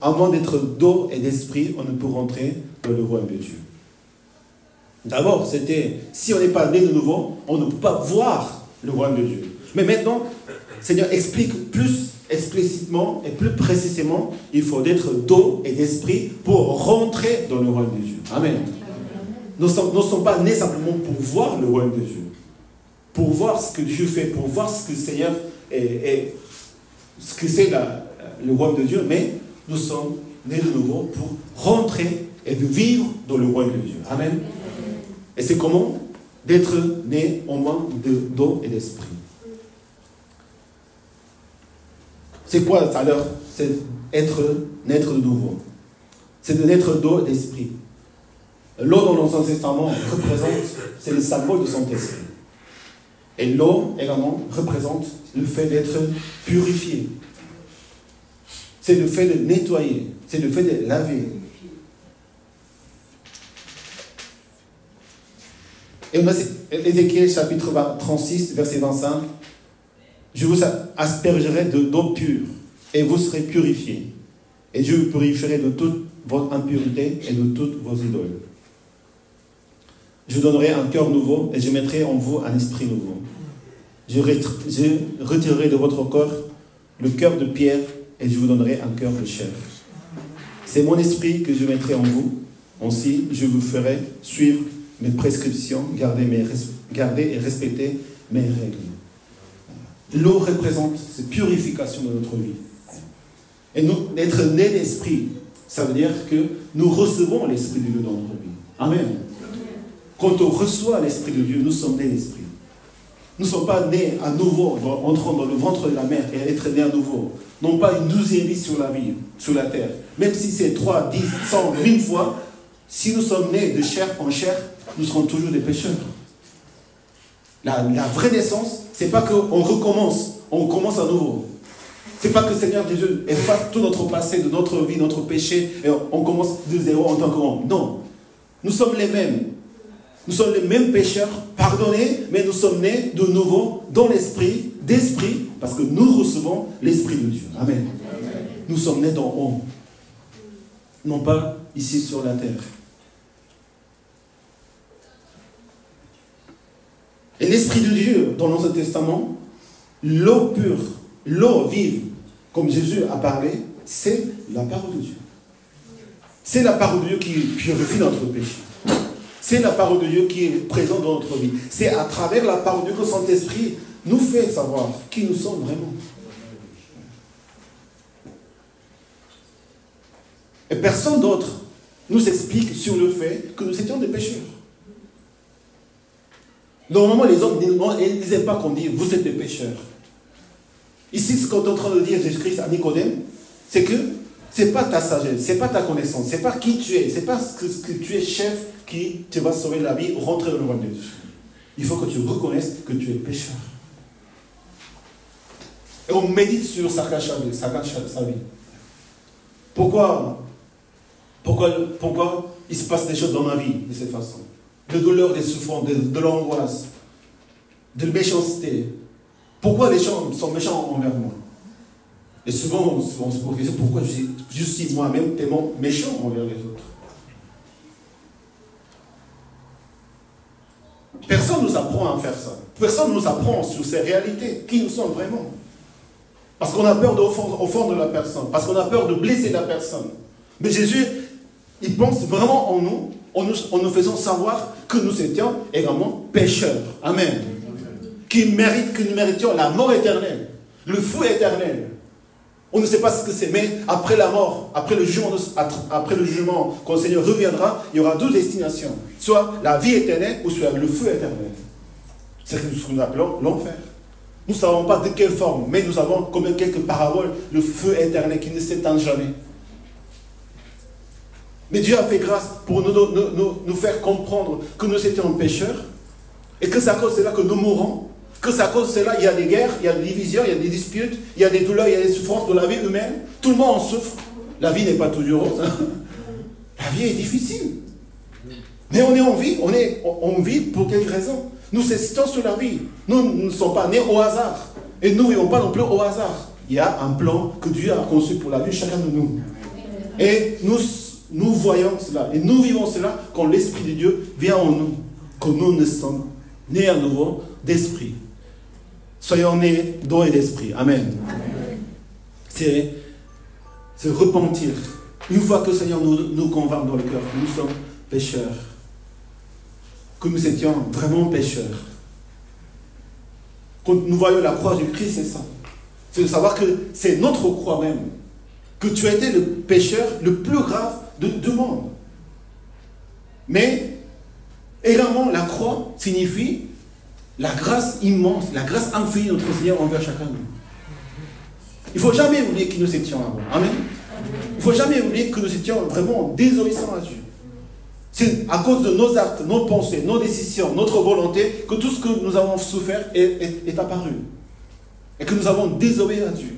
avant d'être d'eau et d'esprit, on ne peut rentrer dans le royaume de Dieu. D'abord, c'était, si on n'est pas né de nouveau, on ne peut pas voir le royaume de Dieu. Mais maintenant, le Seigneur explique plus explicitement et plus précisément, il faut être d'eau et d'esprit pour rentrer dans le royaume de Dieu. Amen. Nous ne sommes pas nés simplement pour voir le royaume de Dieu, pour voir ce que Dieu fait, pour voir ce que le Seigneur est ce que c'est le royaume de Dieu, mais nous sommes nés de nouveau pour rentrer et de vivre dans le royaume de Dieu. Amen. Et c'est comment? D'être né au moins d'eau et d'esprit. C'est quoi alors? C'est naître de nouveau. C'est de naître d'eau et d'esprit. L'eau dans l'Ancien Testament représente, c'est le symbole de Saint-Esprit. Et l'eau également représente le fait d'être purifié. C'est le fait de nettoyer, c'est le fait de laver. Et on a Ézéchiel chapitre 36, verset 25. Je vous aspergerai d'eau pure et vous serez purifiés. Et je vous purifierai de toute votre impureté et de toutes vos idoles. Je vous donnerai un cœur nouveau et je mettrai en vous un esprit nouveau. Je retirerai de votre corps le cœur de pierre et je vous donnerai un cœur de chair. C'est mon esprit que je mettrai en vous. Ainsi, je vous ferai suivre mes prescriptions, garder et respecter mes règles. L'eau représente cette purification de notre vie. Et nous, être né d'esprit, ça veut dire que nous recevons l'Esprit de Dieu dans notre vie. Amen. Quand on reçoit l'Esprit de Dieu, nous sommes nés d'esprit. Nous ne sommes pas nés à nouveau, entrant dans le ventre de la mère et être nés à nouveau. Non pas une 12e vie sur la vie, sur la terre. Même si c'est 3, 10, 100, 1000 fois, si nous sommes nés de chair en chair, nous serons toujours des pécheurs. La vraie naissance, c'est pas qu'on recommence, on commence à nouveau. C'est pas que le Seigneur Jésus efface tout notre passé, de notre vie, notre péché, et on commence de zéro en tant qu'homme. Non. Nous sommes les mêmes. Nous sommes les mêmes pécheurs, pardonnés, mais nous sommes nés de nouveau dans l'esprit, d'esprit, parce que nous recevons l'Esprit de Dieu. Amen. Amen. Nous sommes nés d'en haut. Non pas ici sur la terre. Et l'Esprit de Dieu, dans l'Ancien Testament, l'eau pure, l'eau vive, comme Jésus a parlé, c'est la parole de Dieu. C'est la parole de Dieu qui purifie notre péché. C'est la parole de Dieu qui est présente dans notre vie. C'est à travers la parole de Dieu que le Saint-Esprit nous fait savoir qui nous sommes vraiment. Et personne d'autre nous explique sur le fait que nous étions des pécheurs. Normalement, les hommes n'aiment pas qu'on dise « vous êtes des pécheurs ». Ici, ce qu'on est en train de dire Jésus-Christ à Nicodème, c'est que ce n'est pas ta sagesse, ce n'est pas ta connaissance, ce n'est pas qui tu es, ce n'est pas ce que tu es chef qui te va sauver la vie ou rentrer dans le royaume de Dieu. Il faut que tu reconnaisses que tu es pécheur. Et on médite sur sa vie. Pourquoi il se passe des choses dans ma vie de cette façon? De douleur, des souffrances, de l'angoisse, de la méchanceté. Pourquoi les gens sont méchants envers moi? Et souvent, on se pose pourquoi je suis moi-même tellement méchant envers les autres. Personne ne nous apprend à faire ça. Personne ne nous apprend sur ces réalités, qui nous sommes vraiment. Parce qu'on a peur d'offendre la personne, parce qu'on a peur de blesser la personne. Mais Jésus, il pense vraiment en nous, en nous faisant savoir que nous étions également pécheurs. Amen. Que nous méritions la mort éternelle, le feu éternel. On ne sait pas ce que c'est, mais après la mort, après le jugement, quand le Seigneur reviendra, il y aura 2 destinations. Soit la vie éternelle, ou soit le feu éternel. C'est ce que nous appelons l'enfer. Nous ne savons pas de quelle forme, mais nous avons comme quelques paraboles, le feu éternel qui ne s'éteint jamais. Mais Dieu a fait grâce pour nous faire comprendre que nous étions pécheurs, et que c'est à cause de cela que nous mourons, que c'est à cause de cela il y a des guerres, il y a des divisions, il y a des disputes, il y a des douleurs, il y a des souffrances de la vie humaine. Tout le monde en souffre. La vie n'est pas toujours rose. La vie est difficile. Mais on est en vie, on vit pour quelle raison? Nous insistons sur la vie. Nous ne sommes pas nés au hasard. Et nous ne vivons pas non plus au hasard. Il y a un plan que Dieu a conçu pour la vie de chacun de nous. Et nous voyons cela. Et nous vivons cela quand l'Esprit de Dieu vient en nous. Quand nous sommes nés à nouveau d'esprit. Soyons nés d'eau et d'esprit. Amen. C'est repentir. Une fois que le Seigneur nous convainc dans le cœur que nous sommes pécheurs, que nous étions vraiment pécheurs. Quand nous voyons la croix du Christ, c'est ça. C'est de savoir que c'est notre croix même. Que tu as été le pécheur le plus grave de tout le monde. Mais, également, la croix signifie la grâce immense, la grâce infinie de notre Seigneur envers chacun de nous. Il ne faut jamais oublier qui nous étions avant. Amen. Il ne faut jamais oublier que nous étions vraiment désobéissants à Dieu. C'est à cause de nos actes, nos pensées, nos décisions, notre volonté, que tout ce que nous avons souffert est apparu. Et que nous avons désobéi à Dieu.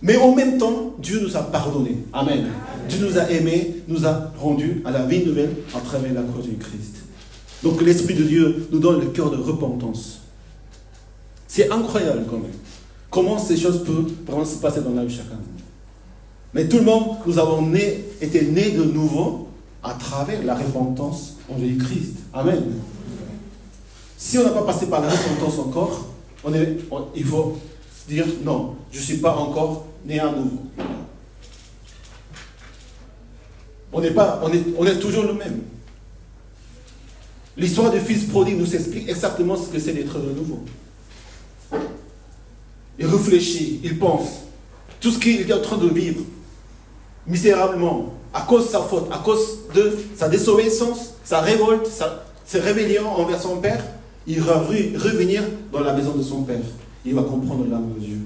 Mais en même temps, Dieu nous a pardonné. Amen. Dieu nous a aimés, nous a rendus à la vie nouvelle à travers la croix du Christ. Donc l'Esprit de Dieu nous donne le cœur de repentance. C'est incroyable quand même. Comment ces choses peuvent vraiment se passer dans la vie de chacun. Mais tout le monde, nous avons été nés de nouveau à travers la repentance en Jésus-Christ. Amen. Si on n'a pas passé par la repentance encore, il faut dire non, je ne suis pas encore né à nouveau. On est toujours le même. L'histoire du fils prodigue nous explique exactement ce que c'est d'être de nouveau. Il réfléchit, il pense. Tout ce qu'il est en train de vivre, misérablement, à cause de sa faute, à cause de sa désobéissance, sa révolte, sa rébellion envers son père, il va revenir dans la maison de son père. Il va comprendre l'âme de Dieu.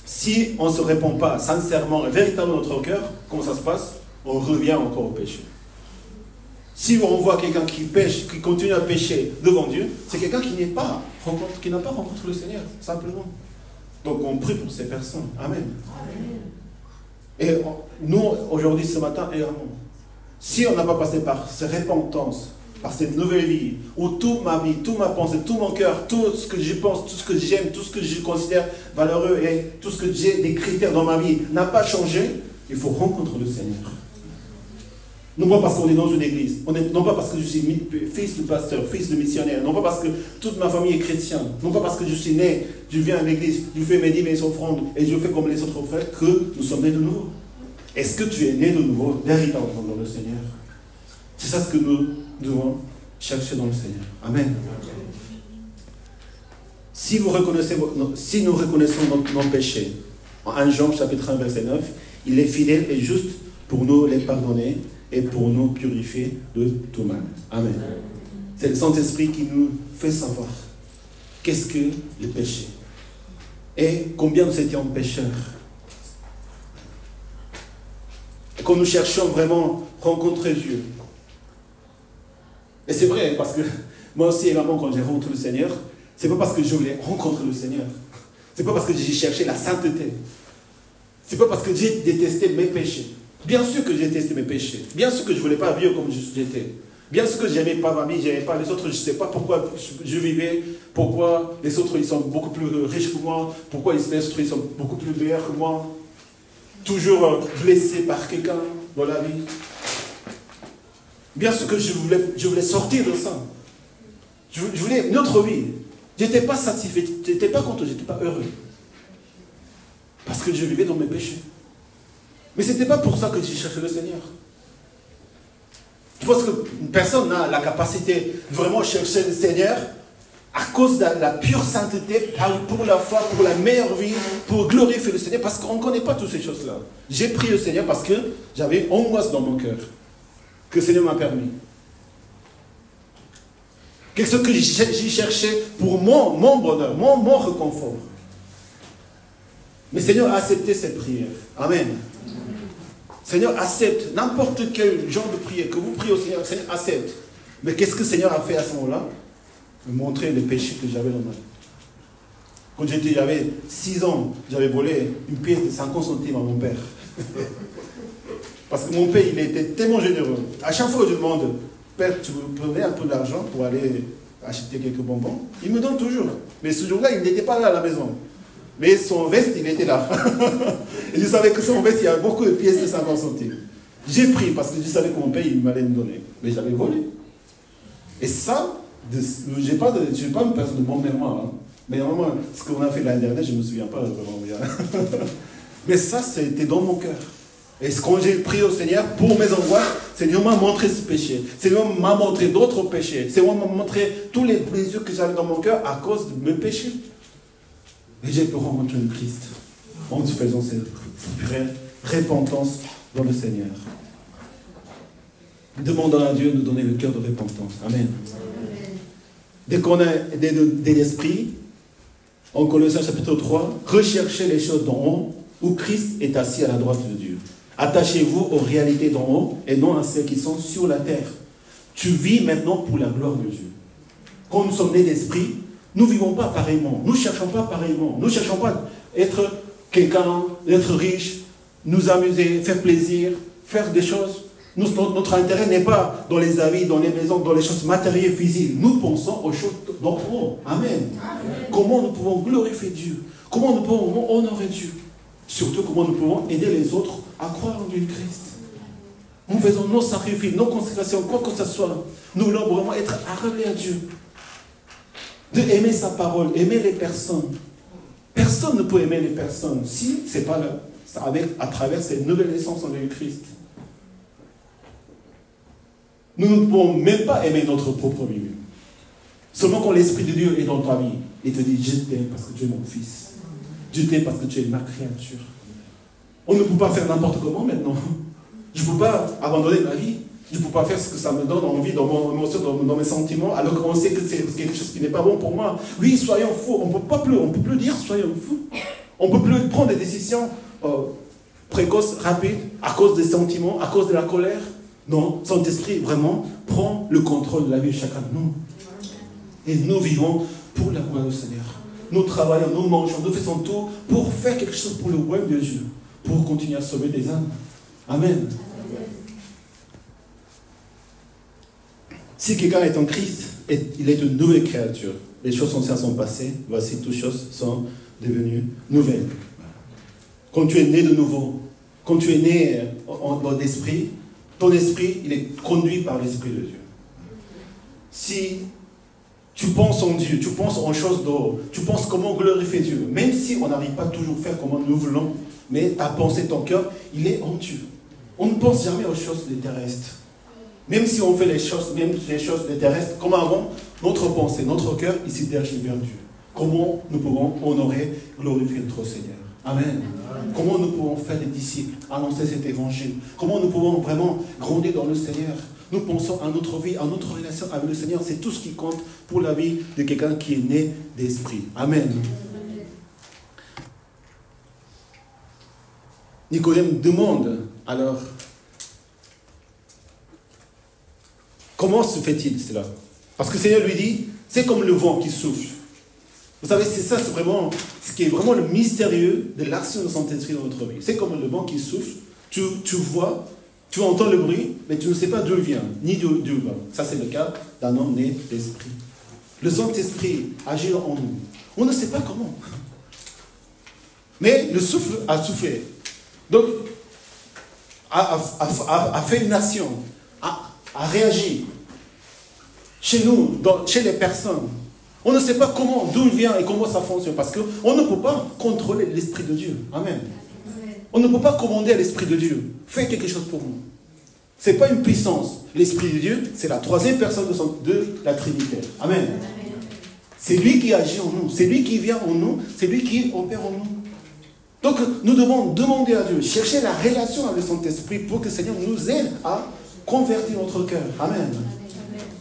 Si on ne se répond pas sincèrement et véritablement dans notre cœur, comment ça se passe? On revient encore au péché. Si on voit quelqu'un qui pêche, qui continue à pécher devant Dieu, c'est quelqu'un qui n'a pas rencontré le Seigneur, simplement. Donc on prie pour ces personnes. Amen. Et nous, aujourd'hui, ce matin, également, si on n'a pas passé par cette repentance, par cette nouvelle vie, où toute ma vie, toute ma pensée, tout mon cœur, tout ce que je pense, tout ce que j'aime, tout ce que je considère valeureux et tout ce que j'ai des critères dans ma vie n'a pas changé, il faut rencontrer le Seigneur. Non pas parce qu'on est dans une église, non pas parce que je suis fils de pasteur, fils de missionnaire, non pas parce que toute ma famille est chrétienne, non pas parce que je suis né, je viens à l'église, je fais mes dîmes et mes offrandes et je fais comme les autres frères, que nous sommes nés de nouveau. Est-ce que tu es né de nouveau véritablement dans le Seigneur? C'est ça ce que nous devons chercher dans le Seigneur. Amen. Si nous reconnaissons nos péchés, en 1 Jean chapitre 1 verset 9, il est fidèle et juste pour nous les pardonner et pour nous purifier de tout mal. Amen. C'est le Saint-Esprit qui nous fait savoir qu'est-ce que le péché et combien nous étions pécheurs. Et quand nous cherchons vraiment à rencontrer Dieu. Et c'est vrai, parce que moi aussi, également, quand j'ai rencontré le Seigneur, c'est pas parce que je voulais rencontrer le Seigneur. C'est pas parce que j'ai cherché la sainteté. C'est pas parce que j'ai détesté mes péchés. Bien sûr que j'ai détesté mes péchés. Bien sûr que je ne voulais pas vivre comme j'étais. Bien sûr que je n'aimais pas ma vie, je n'aimais pas les autres. Je ne sais pas pourquoi je vivais, pourquoi les autres ils sont beaucoup plus riches que moi, pourquoi les autres ils sont beaucoup plus meilleurs que moi. Toujours blessé par quelqu'un dans la vie. Bien sûr que je voulais sortir de ça. Je voulais une autre vie. Je n'étais pas satisfait, je n'étais pas content, je n'étais pas heureux. Parce que je vivais dans mes péchés. Mais ce n'était pas pour ça que j'ai cherché le Seigneur. Je pense que personne n'a la capacité de vraiment chercher le Seigneur à cause de la pure sainteté, pour la foi, pour la meilleure vie, pour glorifier le Seigneur, parce qu'on ne connaît pas toutes ces choses-là. J'ai pris le Seigneur parce que j'avais angoisse dans mon cœur, que le Seigneur m'a permis. Quelque chose que j'ai cherché pour mon bonheur, mon réconfort. Mais le Seigneur a accepté cette prière. Amen. Seigneur accepte n'importe quel genre de prière que vous priez au Seigneur, le Seigneur accepte. Mais qu'est-ce que le Seigneur a fait à ce moment-là? Me montrer les péchés que j'avais dans ma vie. Quand j'avais 6 ans, j'avais volé une pièce de 50 centimes à mon père. Parce que mon père, il était tellement généreux. À chaque fois que je demande, Père, tu me prenais un peu d'argent pour aller acheter quelques bonbons? Il me donne toujours. Mais ce jour-là, il n'était pas là à la maison. Mais son veste, il était là. Et je savais que son veste, il y avait beaucoup de pièces de 50 centimes. J'ai pris parce que je savais que mon père, il m'allait me donner. Mais j'avais volé. Et ça, je ne vais pas me faire de bon mémoire. Hein. Mais vraiment, ce qu'on a fait l'année dernière, je ne me souviens pas vraiment bien. Mais ça, c'était dans mon cœur. Et quand j'ai prié au Seigneur pour mes angoisses, Seigneur m'a montré ce péché. Seigneur m'a montré d'autres péchés. Seigneur m'a montré tous les plaisirs que j'avais dans mon cœur à cause de mes péchés. Et j'ai pu rencontrer le Christ en faisant cette repentance dans le Seigneur. Demandons à Dieu de nous donner le cœur de repentance. Amen. Dès qu'on a des esprits, en Colossiens chapitre 3, recherchez les choses d'en haut, où Christ est assis à la droite de Dieu. Attachez-vous aux réalités d'en haut et non à celles qui sont sur la terre. Tu vis maintenant pour la gloire de Dieu. Quand nous sommes nés d'esprit, nous ne vivons pas pareillement. Nous ne cherchons pas pareillement. Nous ne cherchons pas à être quelqu'un, d'être riche, nous amuser, faire plaisir, faire des choses. Notre intérêt n'est pas dans les habits, dans les maisons, dans les choses matérielles, physiques. Nous pensons aux choses d'en haut. Amen. Amen. Comment nous pouvons glorifier Dieu? Comment nous pouvons honorer Dieu? Surtout comment nous pouvons aider les autres à croire en Dieu Christ. Nous faisons nos sacrifices, nos consécrations, quoi que ce soit. Nous voulons vraiment être arrêtés à Dieu. De aimer sa parole, aimer les personnes. Personne ne peut aimer les personnes si ce n'est pas là, à travers cette nouvelle naissance en Dieu Christ. Nous ne pouvons même pas aimer notre propre vie. Seulement quand l'Esprit de Dieu est dans ta vie, il te dit, je t'aime parce que tu es mon fils. Je t'aime parce que tu es ma créature. On ne peut pas faire n'importe comment maintenant. Je ne peux pas abandonner ma vie. Je ne peux pas faire ce que ça me donne envie dans mon émotion, dans mes sentiments, alors qu'on sait que c'est quelque chose qui n'est pas bon pour moi. Oui, soyons fous. On ne peut plus dire soyons fous. On ne peut plus prendre des décisions précoces, rapides, à cause des sentiments, à cause de la colère. Non, Saint-Esprit vraiment prend le contrôle de la vie de chacun de nous. Et nous vivons pour la gloire du Seigneur. Nous travaillons, nous mangeons, nous faisons tout pour faire quelque chose pour le royaume de Dieu, pour continuer à sauver des âmes. Amen. Si quelqu'un est en Christ, il est une nouvelle créature. Les choses anciennes sont passées, voici toutes choses sont devenues nouvelles. Quand tu es né de nouveau, quand tu es né dans l'esprit, ton esprit, il est conduit par l'Esprit de Dieu. Si tu penses en Dieu, tu penses en choses d'or, tu penses comment glorifier Dieu, même si on n'arrive pas toujours à faire comme nous voulons, mais ta pensée, ton cœur, il est en Dieu. On ne pense jamais aux choses des terrestres. Même si on fait les choses des terrestres, comme avant, notre pensée, notre cœur, il s'est dirigé vers Dieu. Comment nous pouvons honorer, glorifier notre Seigneur? Amen. Comment nous pouvons faire des disciples, annoncer cet évangile? Comment nous pouvons vraiment grandir dans le Seigneur? Nous pensons à notre vie, à notre relation avec le Seigneur. C'est tout ce qui compte pour la vie de quelqu'un qui est né d'esprit. Amen. Nicodème demande alors, comment se fait-il cela? Parce que le Seigneur lui dit, c'est comme le vent qui souffle. Vous savez, c'est ça, c'est vraiment ce qui est vraiment le mystérieux de l'action de Saint-Esprit dans notre vie. C'est comme le vent qui souffle, tu vois, tu entends le bruit, mais tu ne sais pas d'où il vient, ni d'où il va. Ça, c'est le cas d'un homme né d'esprit. Le Saint-Esprit agit en nous. On ne sait pas comment. Mais le souffle a soufflé. Donc, a fait une action, a réagi. Chez nous, chez les personnes. On ne sait pas comment, d'où il vient et comment ça fonctionne. Parce qu'on ne peut pas contrôler l'Esprit de Dieu. Amen. On ne peut pas commander à l'Esprit de Dieu. Fais quelque chose pour nous. Ce n'est pas une puissance. L'Esprit de Dieu, c'est la troisième personne de la Trinité. Amen. C'est lui qui agit en nous. C'est lui qui vient en nous. C'est lui qui opère en nous. Donc, nous devons demander à Dieu, chercher la relation avec son Esprit pour que le Seigneur nous aide à convertir notre cœur. Amen.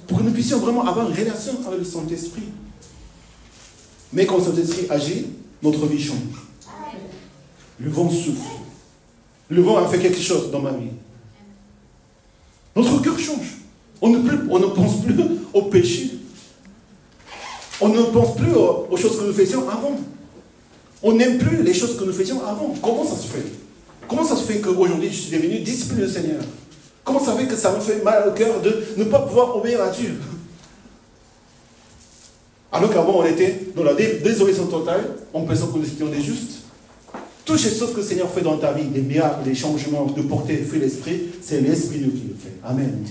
Pour que nous puissions vraiment avoir une relation avec le Saint-Esprit. Mais quand le Saint-Esprit agit, notre vie change. Le vent souffle. Le vent a fait quelque chose dans ma vie. Notre cœur change. On ne pense plus au péché. On ne pense plus aux choses que nous faisions avant. On n'aime plus les choses que nous faisions avant. Comment ça se fait? Comment ça se fait qu'aujourd'hui je suis devenu disciple du Seigneur? Comment ça fait que ça me fait mal au cœur de ne pas pouvoir obéir à Dieu? Alors qu'avant on était dans la désobéissance totale, en pensant que nous étions des justes. Toutes les choses que le Seigneur fait dans ta vie, les miracles, les changements, de porter le fruit de l'Esprit, c'est l'Esprit de Dieu qui le fait. Amen.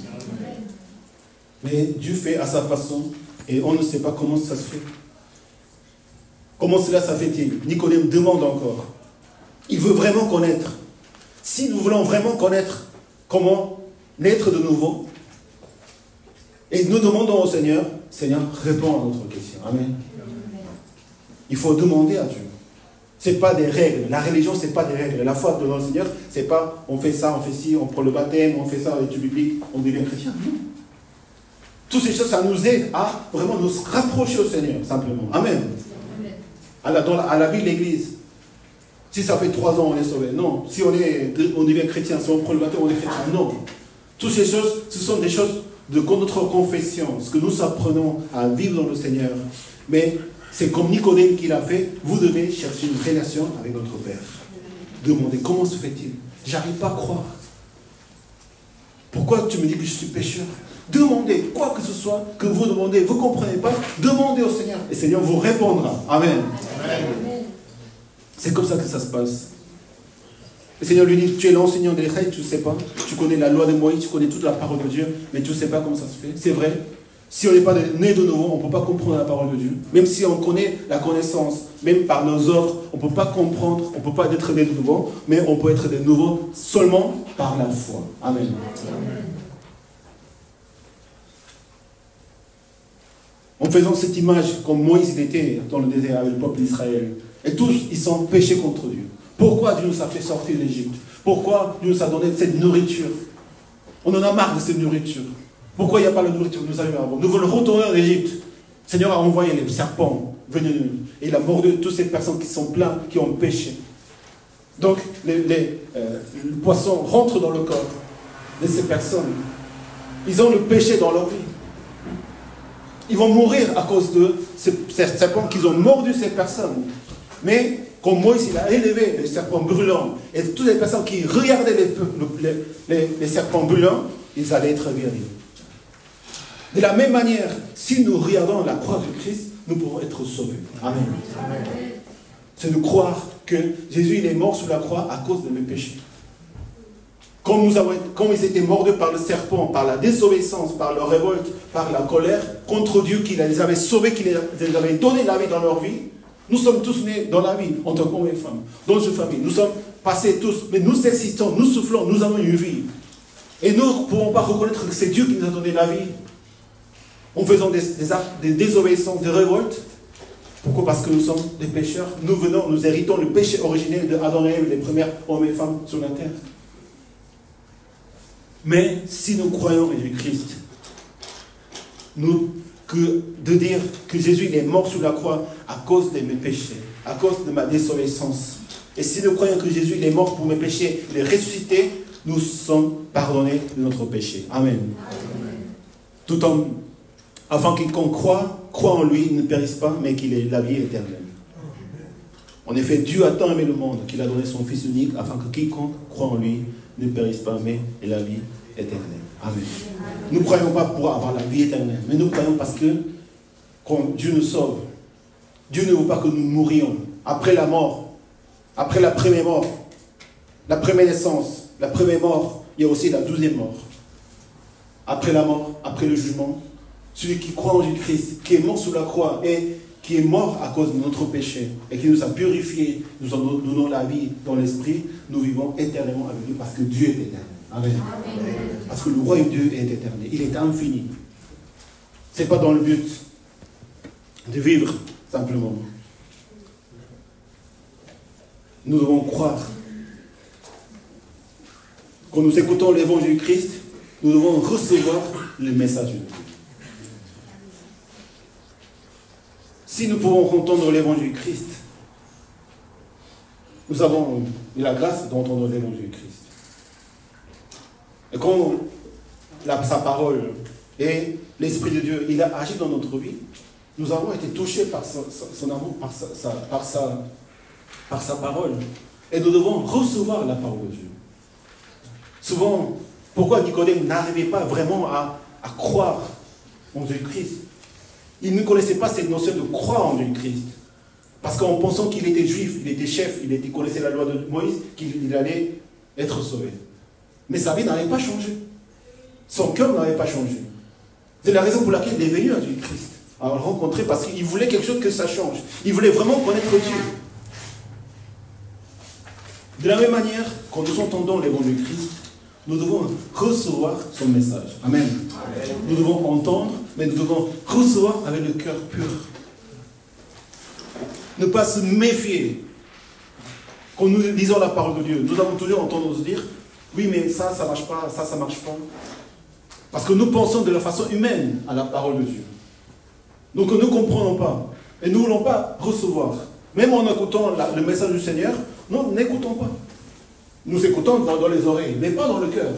Mais Dieu fait à sa façon et on ne sait pas comment ça se fait. Comment cela se fait-il? Nicodème demande encore. Il veut vraiment connaître. Si nous voulons vraiment connaître comment naître de nouveau, et nous demandons au Seigneur, Seigneur, réponds à notre question. Amen. Il faut demander à Dieu. Ce n'est pas des règles. La religion, ce n'est pas des règles. La foi devant le Seigneur, ce n'est pas on fait ça, on fait ci, on prend le baptême, on fait ça, l'étude biblique, on devient chrétien. Non. Toutes ces choses, ça nous aide à vraiment nous rapprocher au Seigneur, simplement. Amen. À la vie de l'Église. Si ça fait 3 ans, on est sauvé. Non. Si on devient chrétien, si on prend le baptême, on est chrétien. Non. Toutes ces choses, ce sont des choses de notre confession, ce que nous apprenons à vivre dans le Seigneur. Mais c'est comme Nicodème qui l'a fait, vous devez chercher une relation avec notre Père. Demandez, comment se fait-il? J'arrive pas à croire. Pourquoi tu me dis que je suis pécheur? Demandez, quoi que ce soit que vous demandez, vous ne comprenez pas, demandez au Seigneur. Et le Seigneur vous répondra. Amen. Amen. C'est comme ça que ça se passe. Le Seigneur lui dit, tu es l'enseignant des règles, tu ne sais pas. Tu connais la loi de Moïse, tu connais toute la parole de Dieu, mais tu ne sais pas comment ça se fait. C'est vrai. Si on n'est pas né de nouveau, on ne peut pas comprendre la parole de Dieu. Même si on connaît la connaissance, même par nos œuvres, on ne peut pas comprendre, on ne peut pas être né de nouveau, mais on peut être de nouveau seulement par la foi. Amen. Amen. En faisant cette image, comme Moïse il était dans le désert avec le peuple d'Israël, et tous, ils sont péchés contre Dieu. Pourquoi Dieu nous a fait sortir d'Égypte? Pourquoi Dieu nous a donné cette nourriture? On en a marre de cette nourriture. Pourquoi il n'y a pas la nourriture que nous avions avant? Nous voulons retourner en Égypte. Le Seigneur a envoyé les serpents venus et il a mordu toutes ces personnes qui sont pleines, qui ont péché. Donc, le poisson rentre dans le corps de ces personnes. Ils ont le péché dans leur vie. Ils vont mourir à cause de ces serpents qui ont mordu ces personnes. Mais, comme Moïse, il a élevé les serpents brûlants, et toutes les personnes qui regardaient les serpents brûlants, ils allaient être guéris. De la même manière, si nous regardons la croix de Christ, nous pourrons être sauvés. Amen. Amen. C'est de croire que Jésus il est mort sur la croix à cause de mes péchés. Comme ils étaient mordus par le serpent, par la désobéissance, par leur révolte, par la colère contre Dieu qui les avait sauvés, qui les avait donné la vie dans leur vie, nous sommes tous nés dans la vie, en tant qu'hommes et femmes, dans une famille. Nous sommes passés tous, mais nous existons, nous soufflons, nous avons une vie. Et nous ne pouvons pas reconnaître que c'est Dieu qui nous a donné la vie. En faisant des actes de désobéissance, de révolte. Pourquoi? Parce que nous sommes des pécheurs. Nous héritons le péché originel de Adam et Ève, les premiers hommes et femmes sur la terre. Mais si nous croyons en Jésus-Christ, de dire que Jésus il est mort sur la croix à cause de mes péchés, à cause de ma désobéissance. Et si nous croyons que Jésus il est mort pour mes péchés, il est ressuscité, nous sommes pardonnés de notre péché. Amen. Amen. Tout en afin quiconque croit en lui, il ne périsse pas, mais qu'il ait la vie éternelle. En effet, Dieu a tant aimé le monde qu'il a donné son Fils unique, afin que quiconque croit en lui ne périsse pas, mais ait la vie éternelle. Amen. Nous ne croyons pas pour avoir la vie éternelle, mais nous croyons parce que quand Dieu nous sauve, Dieu ne veut pas que nous mourions après la mort, après la première mort, la première naissance, la première mort, il y a aussi la 12e mort. Après la mort, après le jugement, celui qui croit en Jésus-Christ, qui est mort sous la croix et qui est mort à cause de notre péché et qui nous a purifiés, nous en donnons la vie dans l'esprit, nous vivons éternellement avec lui parce que Dieu est éternel. Amen. Amen. Parce que le royaume de Dieu est éternel, il est infini. Ce n'est pas dans le but de vivre simplement. Nous devons croire. Quand nous écoutons l'évangile du Christ, nous devons recevoir le message de Dieu. Si nous pouvons entendre l'évangile du Christ, nous avons la grâce d'entendre l'évangile du Christ. Et quand sa parole et l'Esprit de Dieu, il a agi dans notre vie, nous avons été touchés par son amour, par sa parole. Et nous devons recevoir la parole de Dieu. Souvent, pourquoi Nicodème n'arrivait pas vraiment à croire en Jésus-Christ? Il ne connaissait pas cette notion de croire en Jésus-Christ. Parce qu'en pensant qu'il était juif, il était chef, il connaissait la loi de Moïse, qu'il allait être sauvé. Mais sa vie n'avait pas changé. Son cœur n'avait pas changé. C'est la raison pour laquelle il est venu à Jésus-Christ, à le rencontrer, parce qu'il voulait quelque chose que ça change. Il voulait vraiment connaître Dieu. De la même manière, quand nous entendons l'évangile du Christ, nous devons recevoir son message. Amen. Amen. Nous devons entendre, mais nous devons recevoir avec le cœur pur. Ne pas se méfier. Quand nous lisons la parole de Dieu, nous avons toujours entendu nous dire, oui, mais ça marche pas, ça marche pas. Parce que nous pensons de la façon humaine à la parole de Dieu. Donc nous ne comprenons pas. Et nous ne voulons pas recevoir. Même en écoutant le message du Seigneur, nous n'écoutons pas. Nous écoutons dans les oreilles, mais pas dans le cœur.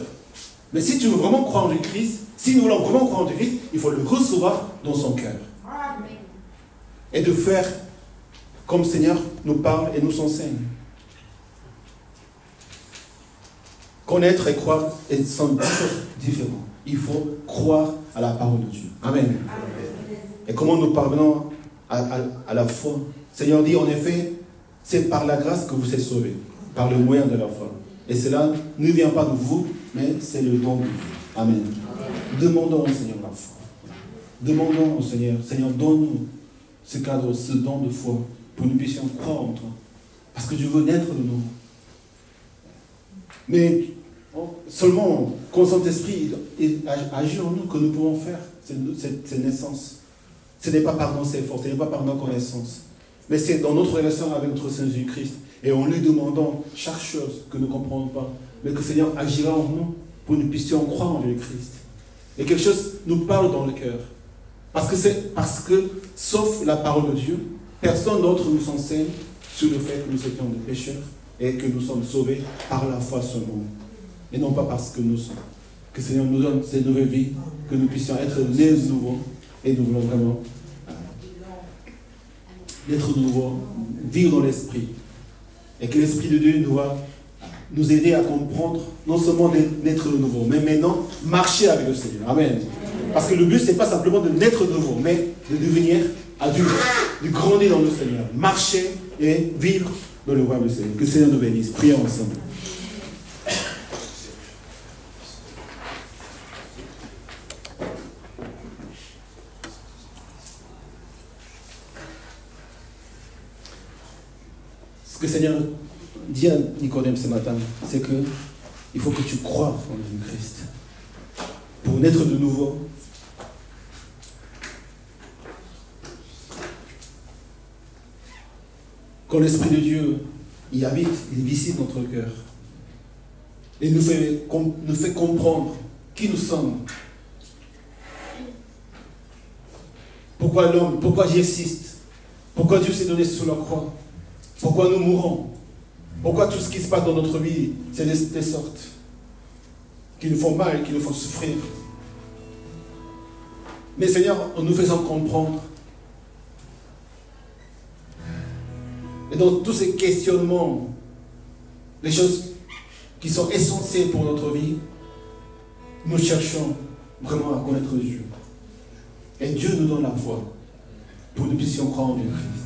Mais si tu veux vraiment croire en Jésus-Christ, si nous voulons vraiment croire en Jésus-Christ, il faut le recevoir dans son cœur. Et de faire comme le Seigneur nous parle et nous enseigne. Connaître et croire sont deux choses différentes. Il faut croire à la parole de Dieu. Amen. Et comment nous parvenons à la foi? Le Seigneur dit en effet, c'est par la grâce que vous êtes sauvés, par le moyen de la foi. Et cela ne vient pas de vous, mais c'est le don de Dieu. Amen. Demandons au Seigneur la foi. Demandons au Seigneur, Seigneur, donne-nous ce cadre, ce don de foi, pour que nous puissions croire en toi. Parce que Dieu veut naître de nous. Mais seulement quand le Saint-Esprit agit en nous que nous pouvons faire cette naissance. Ce n'est pas par nos efforts, ce n'est pas par nos connaissances. Mais c'est dans notre relation avec notre Seigneur Jésus-Christ. Et en lui demandant chaque chose que nous ne comprenons pas. Mais que le Seigneur agira en nous pour que nous puissions croire en Jésus-Christ. Et quelque chose nous parle dans le cœur. Parce que, sauf la parole de Dieu, personne d'autre nous enseigne sur le fait que nous étions des pécheurs et que nous sommes sauvés par la foi seulement. Et non pas parce que nous sommes. Que le Seigneur nous donne cette nouvelle vie, que nous puissions être nés de nouveau. Et nous voulons vraiment d'être de nouveau, vivre dans l'esprit. Et que l'Esprit de Dieu doit nous aider à comprendre, non seulement d'être de nouveau, mais maintenant, marcher avec le Seigneur. Amen. Parce que le but, ce n'est pas simplement de naître de nouveau, mais de devenir adulte, de grandir dans le Seigneur, marcher et vivre dans le royaume du Seigneur. Que le Seigneur nous bénisse. Prions ensemble. Ce que le Seigneur dit à Nicodème ce matin, c'est qu'il faut que tu croies en Jésus-Christ. Pour naître de nouveau, quand l'Esprit de Dieu y habite, il visite notre cœur. Et nous fait comprendre qui nous sommes. Pourquoi l'homme, pourquoi j'existe, pourquoi Dieu s'est donné sur la croix, pourquoi nous mourons, pourquoi tout ce qui se passe dans notre vie, c'est des sortes qui nous font mal, qui nous font souffrir. Mais Seigneur, en nous faisant comprendre, et dans tous ces questionnements, les choses qui sont essentielles pour notre vie, nous cherchons vraiment à connaître Dieu. Et Dieu nous donne la foi pour que nous puissions croire en Jésus-Christ.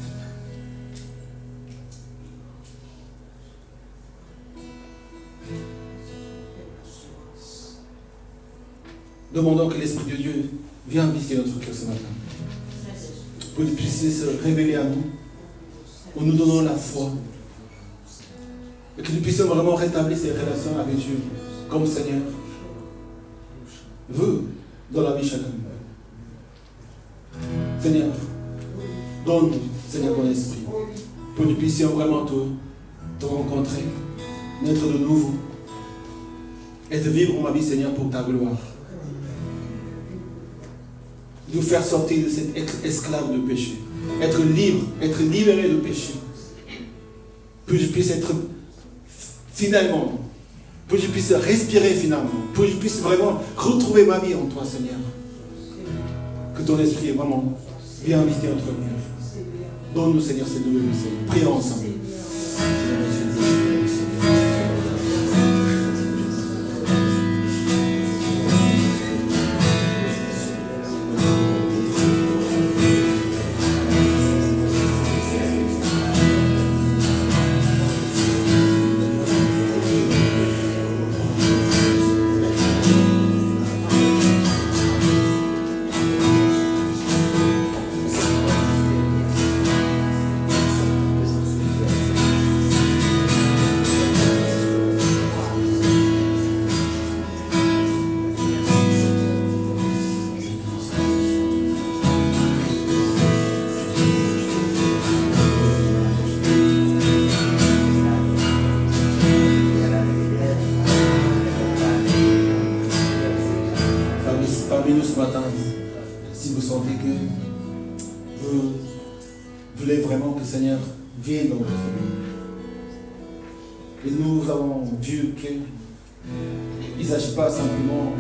Demandons que l'Esprit de Dieu vienne visiter notre cœur ce matin. Pour qu'il puisse se révéler à nous. En nous donnant la foi. Et que nous puissions vraiment rétablir ces relations avec Dieu. Comme le Seigneur veut dans la vie de chacun. Seigneur, donne-nous, Seigneur, ton esprit. Pour que nous puissions vraiment te rencontrer. Naître de nouveau. Et de vivre ma vie, Seigneur, pour ta gloire. Nous faire sortir de cet esclave de péché. Être libre, être libéré de péché. Que je puisse être finalement, que je puisse respirer finalement, que je puisse vraiment retrouver ma vie en toi, Seigneur. Que ton esprit est vraiment bien visité entre nous. Donne-nous, Seigneur, cette nouvelle vie. Prions ensemble. voulait vraiment que le Seigneur vienne dans notre vie. Et nous avons vu qu'il ne s'agit pas simplement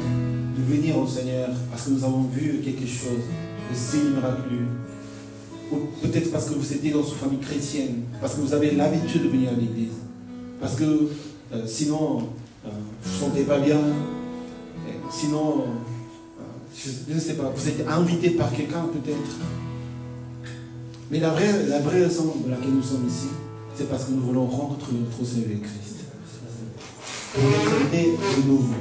de venir au Seigneur parce que nous avons vu quelque chose de si miraculeux. Ou peut-être parce que vous étiez dans une famille chrétienne, parce que vous avez l'habitude de venir à l'église, parce que sinon vous ne vous sentez pas bien, sinon je ne sais pas, vous êtes invité par quelqu'un peut-être. Mais la vraie raison pour laquelle nous sommes ici, c'est parce que nous voulons rencontrer notre Seigneur Christ. Pour être né de nouveau.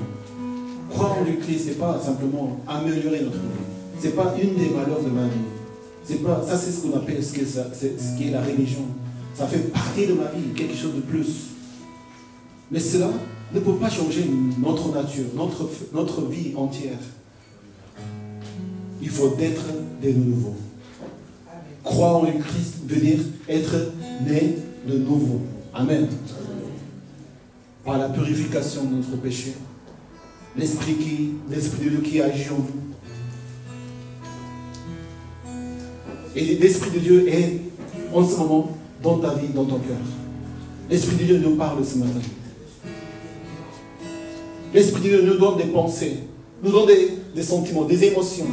Croire en lui Christ, ce n'est pas simplement améliorer notre vie. Ce n'est pas une des valeurs de ma vie. Ça, c'est ce qu'on appelle ce qui est la religion. Ça fait partie de ma vie, quelque chose de plus. Mais cela ne peut pas changer notre nature, notre vie entière. Il faut être de nouveau. Croire en le Christ veut dire être né de nouveau. Amen. Par la purification de notre péché, l'Esprit de Dieu qui agit en nous. Et l'Esprit de Dieu est en ce moment dans ta vie, dans ton cœur. L'Esprit de Dieu nous parle ce matin. L'Esprit de Dieu nous donne des pensées, nous donne des sentiments, des émotions.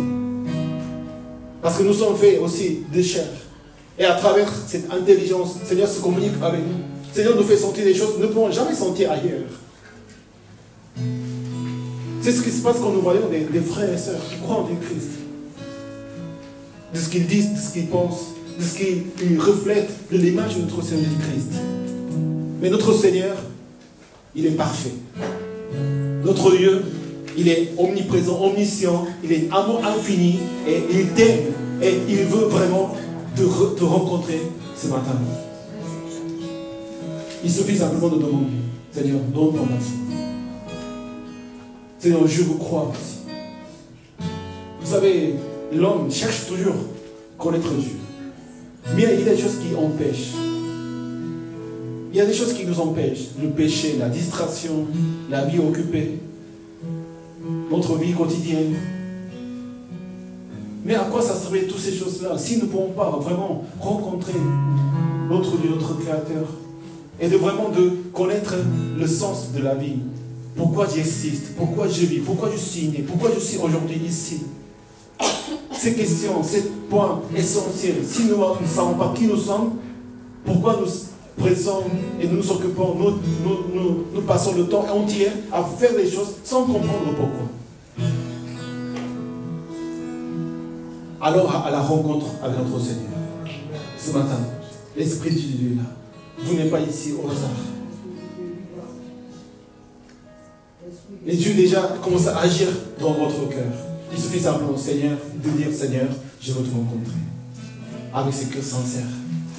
Parce que nous sommes faits aussi de chair. Et à travers cette intelligence, le Seigneur se communique avec nous. Le Seigneur nous fait sentir des choses que nous ne pouvons jamais sentir ailleurs. C'est ce qui se passe quand nous voyons des frères et sœurs qui croient en Christ. De ce qu'ils disent, de ce qu'ils pensent, de ce qu'ils reflètent de l'image de notre Seigneur Christ. Mais notre Seigneur, il est parfait. Notre Dieu, il est omniprésent, omniscient, il est amour infini et il t'aime et il veut vraiment te rencontrer ce matin. Il suffit simplement de demander, Seigneur, donne-moi ma foi. Seigneur, je vous crois aussi. Vous savez, l'homme cherche toujours à connaître Dieu. Mais il y a des choses qui empêchent. Il y a des choses qui nous empêchent. Le péché, la distraction, la vie occupée, notre vie quotidienne. Mais à quoi ça servait toutes ces choses-là si nous ne pouvons pas vraiment rencontrer notre Dieu, notre Créateur, et de vraiment connaître le sens de la vie. Pourquoi j'existe, pourquoi je vis, pourquoi je suis né, pourquoi je suis aujourd'hui ici. Ces questions, ces points essentiels, si nous ne savons pas qui nous sommes, pourquoi nous pressons et nous nous occupons, nous passons le temps entier à faire des choses sans comprendre pourquoi. Alors à la rencontre avec notre Seigneur. Ce matin, l'Esprit de Dieu est là. Vous n'êtes pas ici au hasard. Et Dieu déjà commence à agir dans votre cœur. Il suffit simplement, Seigneur, de dire, Seigneur, je veux te rencontrer. Avec ce cœur sincère.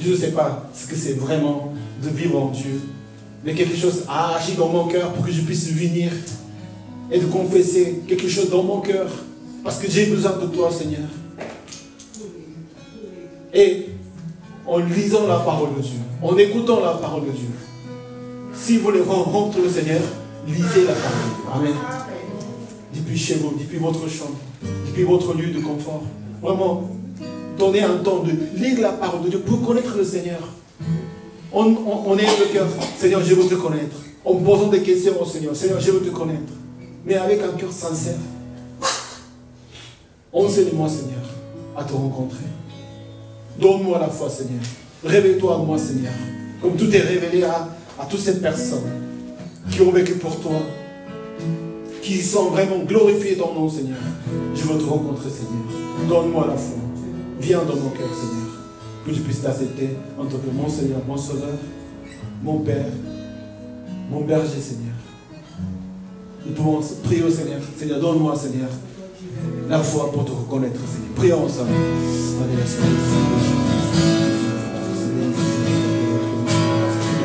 Je ne sais pas ce que c'est vraiment de vivre en Dieu. Mais quelque chose a agi dans mon cœur pour que je puisse venir et de confesser quelque chose dans mon cœur. Parce que j'ai besoin de toi, Seigneur. Et en lisant la parole de Dieu, en écoutant la parole de Dieu, si vous voulez rencontrer le Seigneur, lisez la parole. Amen. Depuis chez vous, depuis votre chambre, depuis votre lieu de confort. Vraiment, donnez un temps de lire la parole de Dieu pour connaître le Seigneur. On est le cœur. Seigneur, je veux te connaître. En posant des questions au Seigneur. Seigneur, je veux te connaître. Mais avec un cœur sincère. Enseigne-moi, Seigneur, à te rencontrer. Donne-moi la foi, Seigneur. Révèle-toi à moi, Seigneur. Comme tout est révélé à toutes ces personnes qui ont vécu pour toi, qui sont vraiment glorifiés ton nom, Seigneur. Je veux te rencontrer, Seigneur. Donne-moi la foi. Viens dans mon cœur, Seigneur. Que je puisse t'accepter en tant que mon Seigneur, mon Sauveur, mon Père, mon berger, Seigneur. Nous pouvons prier au Seigneur. Seigneur, donne-moi, Seigneur, la foi pour te reconnaître, Seigneur. Prions ensemble.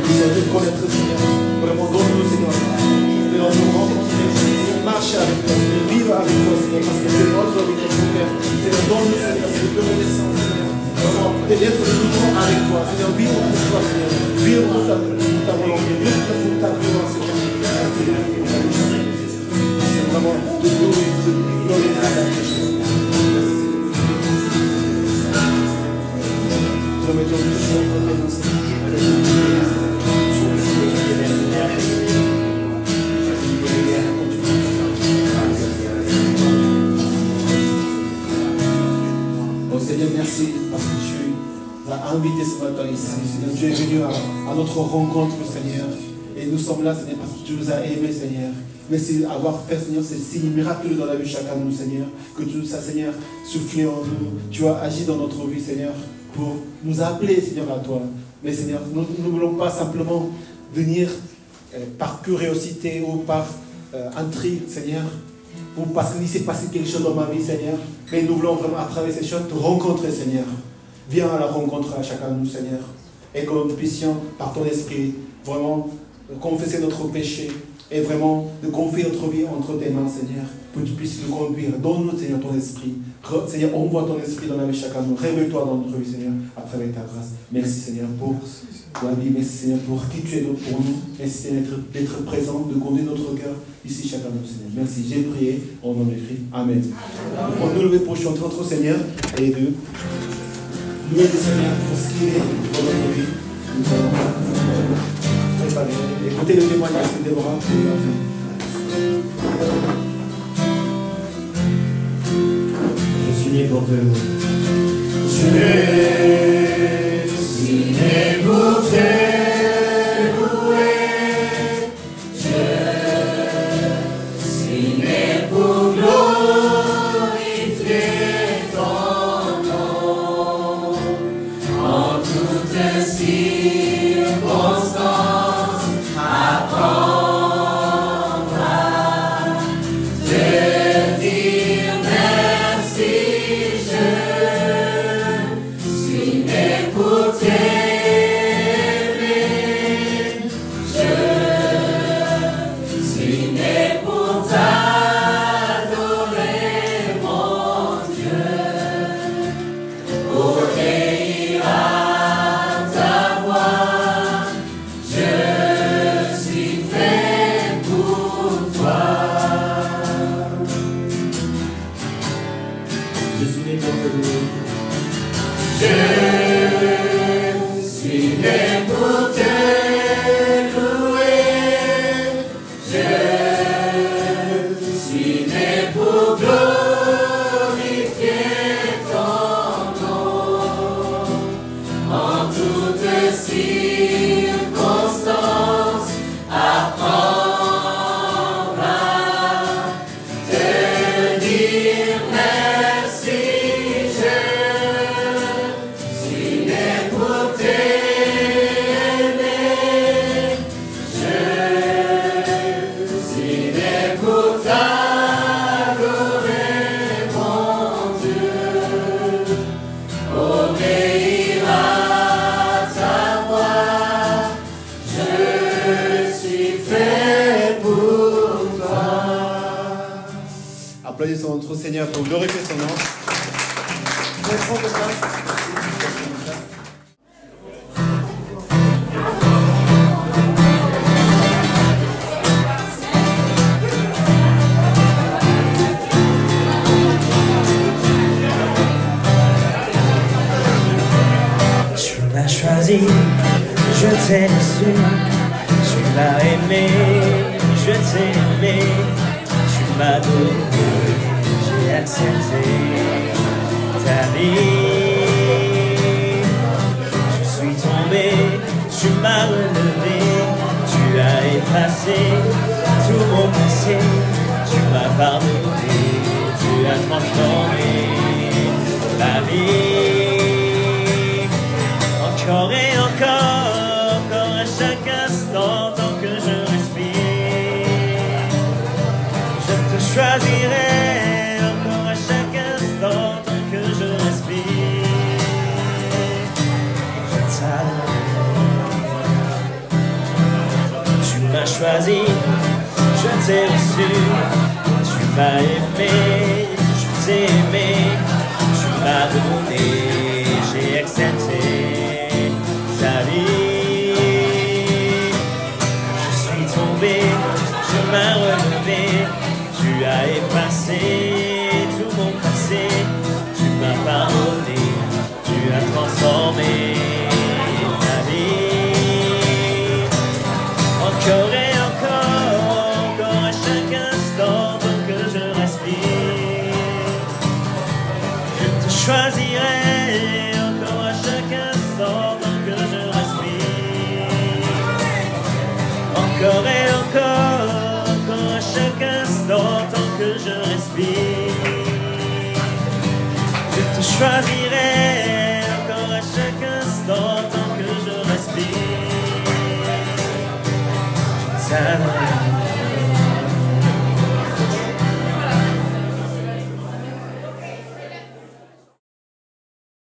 Seigneur, te connaître, Seigneur. Vraiment, donne-nous, Seigneur. De nous rencontrer, de marcher avec toi, de vivre avec toi, Seigneur, parce que c'est notre vie, Père. Seigneur, donne-nous, Seigneur, cette reconnaissance, Seigneur. Vraiment, d'être toujours avec toi, Seigneur. Vivre pour toi, Seigneur. Vivre pour ta volonté, vivre pour ta gloire, Seigneur. C'est vraiment de glorifier la chose.
remettons tout sur votre Oh Seigneur, merci parce que tu as invité ce matin ici. Seigneur, tu es venu à notre rencontre, Seigneur. Et nous sommes là, Seigneur, parce que tu nous as aimés, Seigneur. Merci d'avoir fait, Seigneur, ces signes miraculeux dans la vie de chacun de nous, Seigneur. Que tout ça, Seigneur, soufflé en nous. Tu as agi dans notre vie, Seigneur, pour nous appeler, Seigneur, à toi. Mais, Seigneur, nous ne voulons pas simplement venir par curiosité ou par intrigue, Seigneur, ou parce qu'il s'est passé quelque chose dans ma vie, Seigneur. Mais nous voulons vraiment, à travers ces choses, te rencontrer, Seigneur. Viens à la rencontre à chacun de nous, Seigneur. Et que nous puissions, par ton esprit, vraiment confesser notre péché et vraiment de confier notre vie entre tes mains, Seigneur, pour que tu puisses nous conduire. Donne-nous, Seigneur, ton esprit. Seigneur, envoie ton esprit dans la vie de chacun de nous. Révèle-toi dans notre vie, Seigneur, à travers ta grâce. Merci, Seigneur, pour la vie. Merci, Seigneur, pour qui tu es pour nous. Merci, Seigneur, d'être présent, de conduire notre cœur ici, chacun de nous, Seigneur. Merci. J'ai prié au nom de Christ. Amen. On nous lever pour chanter notre Seigneur et de louer le Seigneur pour ce qu'il est dans notre vie. Nous allons écoutez le témoignage de Déborah.
Je suis né pour te louer.
Je suis né pour te louer. Je suis né pour glorifier ton nom en toutes circonstances. Apprendre à te dire merci. Je suis né pour t'aimer. Je suis né pour t'adorer, mon Dieu. Obéir à ta voix. Je suis fait pour toi.
Je suis né pour te louer.
Je suis né pour te louer. Je suis né pour glorifier ton nom en toutes circonstances. Apprendre à te dire merci. Je suis né pour t'aimer. Je suis né pour t'adorer, mon Dieu. Obéir à ta voix. Je suis fait pour toi.
Applaudissons notre Seigneur pour glorifier son nom. Prends de place.
Tu m'as choisi, je t'ai reçu. Tu m'as aimé, je t'ai aimé. Tu m'as donné, j'ai accepté ta vie. Je suis tombé, tu m'as relevé. Tu as effacé tout mon passé. Tu m'as pardonné, tu as transformé ma vie. Encore et encore à chaque instant, tant que je respire, je te choisirai. Encore à chaque instant, tant que je respire, je t'adorerai. Tu m'as choisi, je t'ai reçu. Tu m'as aimé, je t'ai aimé. Tu m'as donné.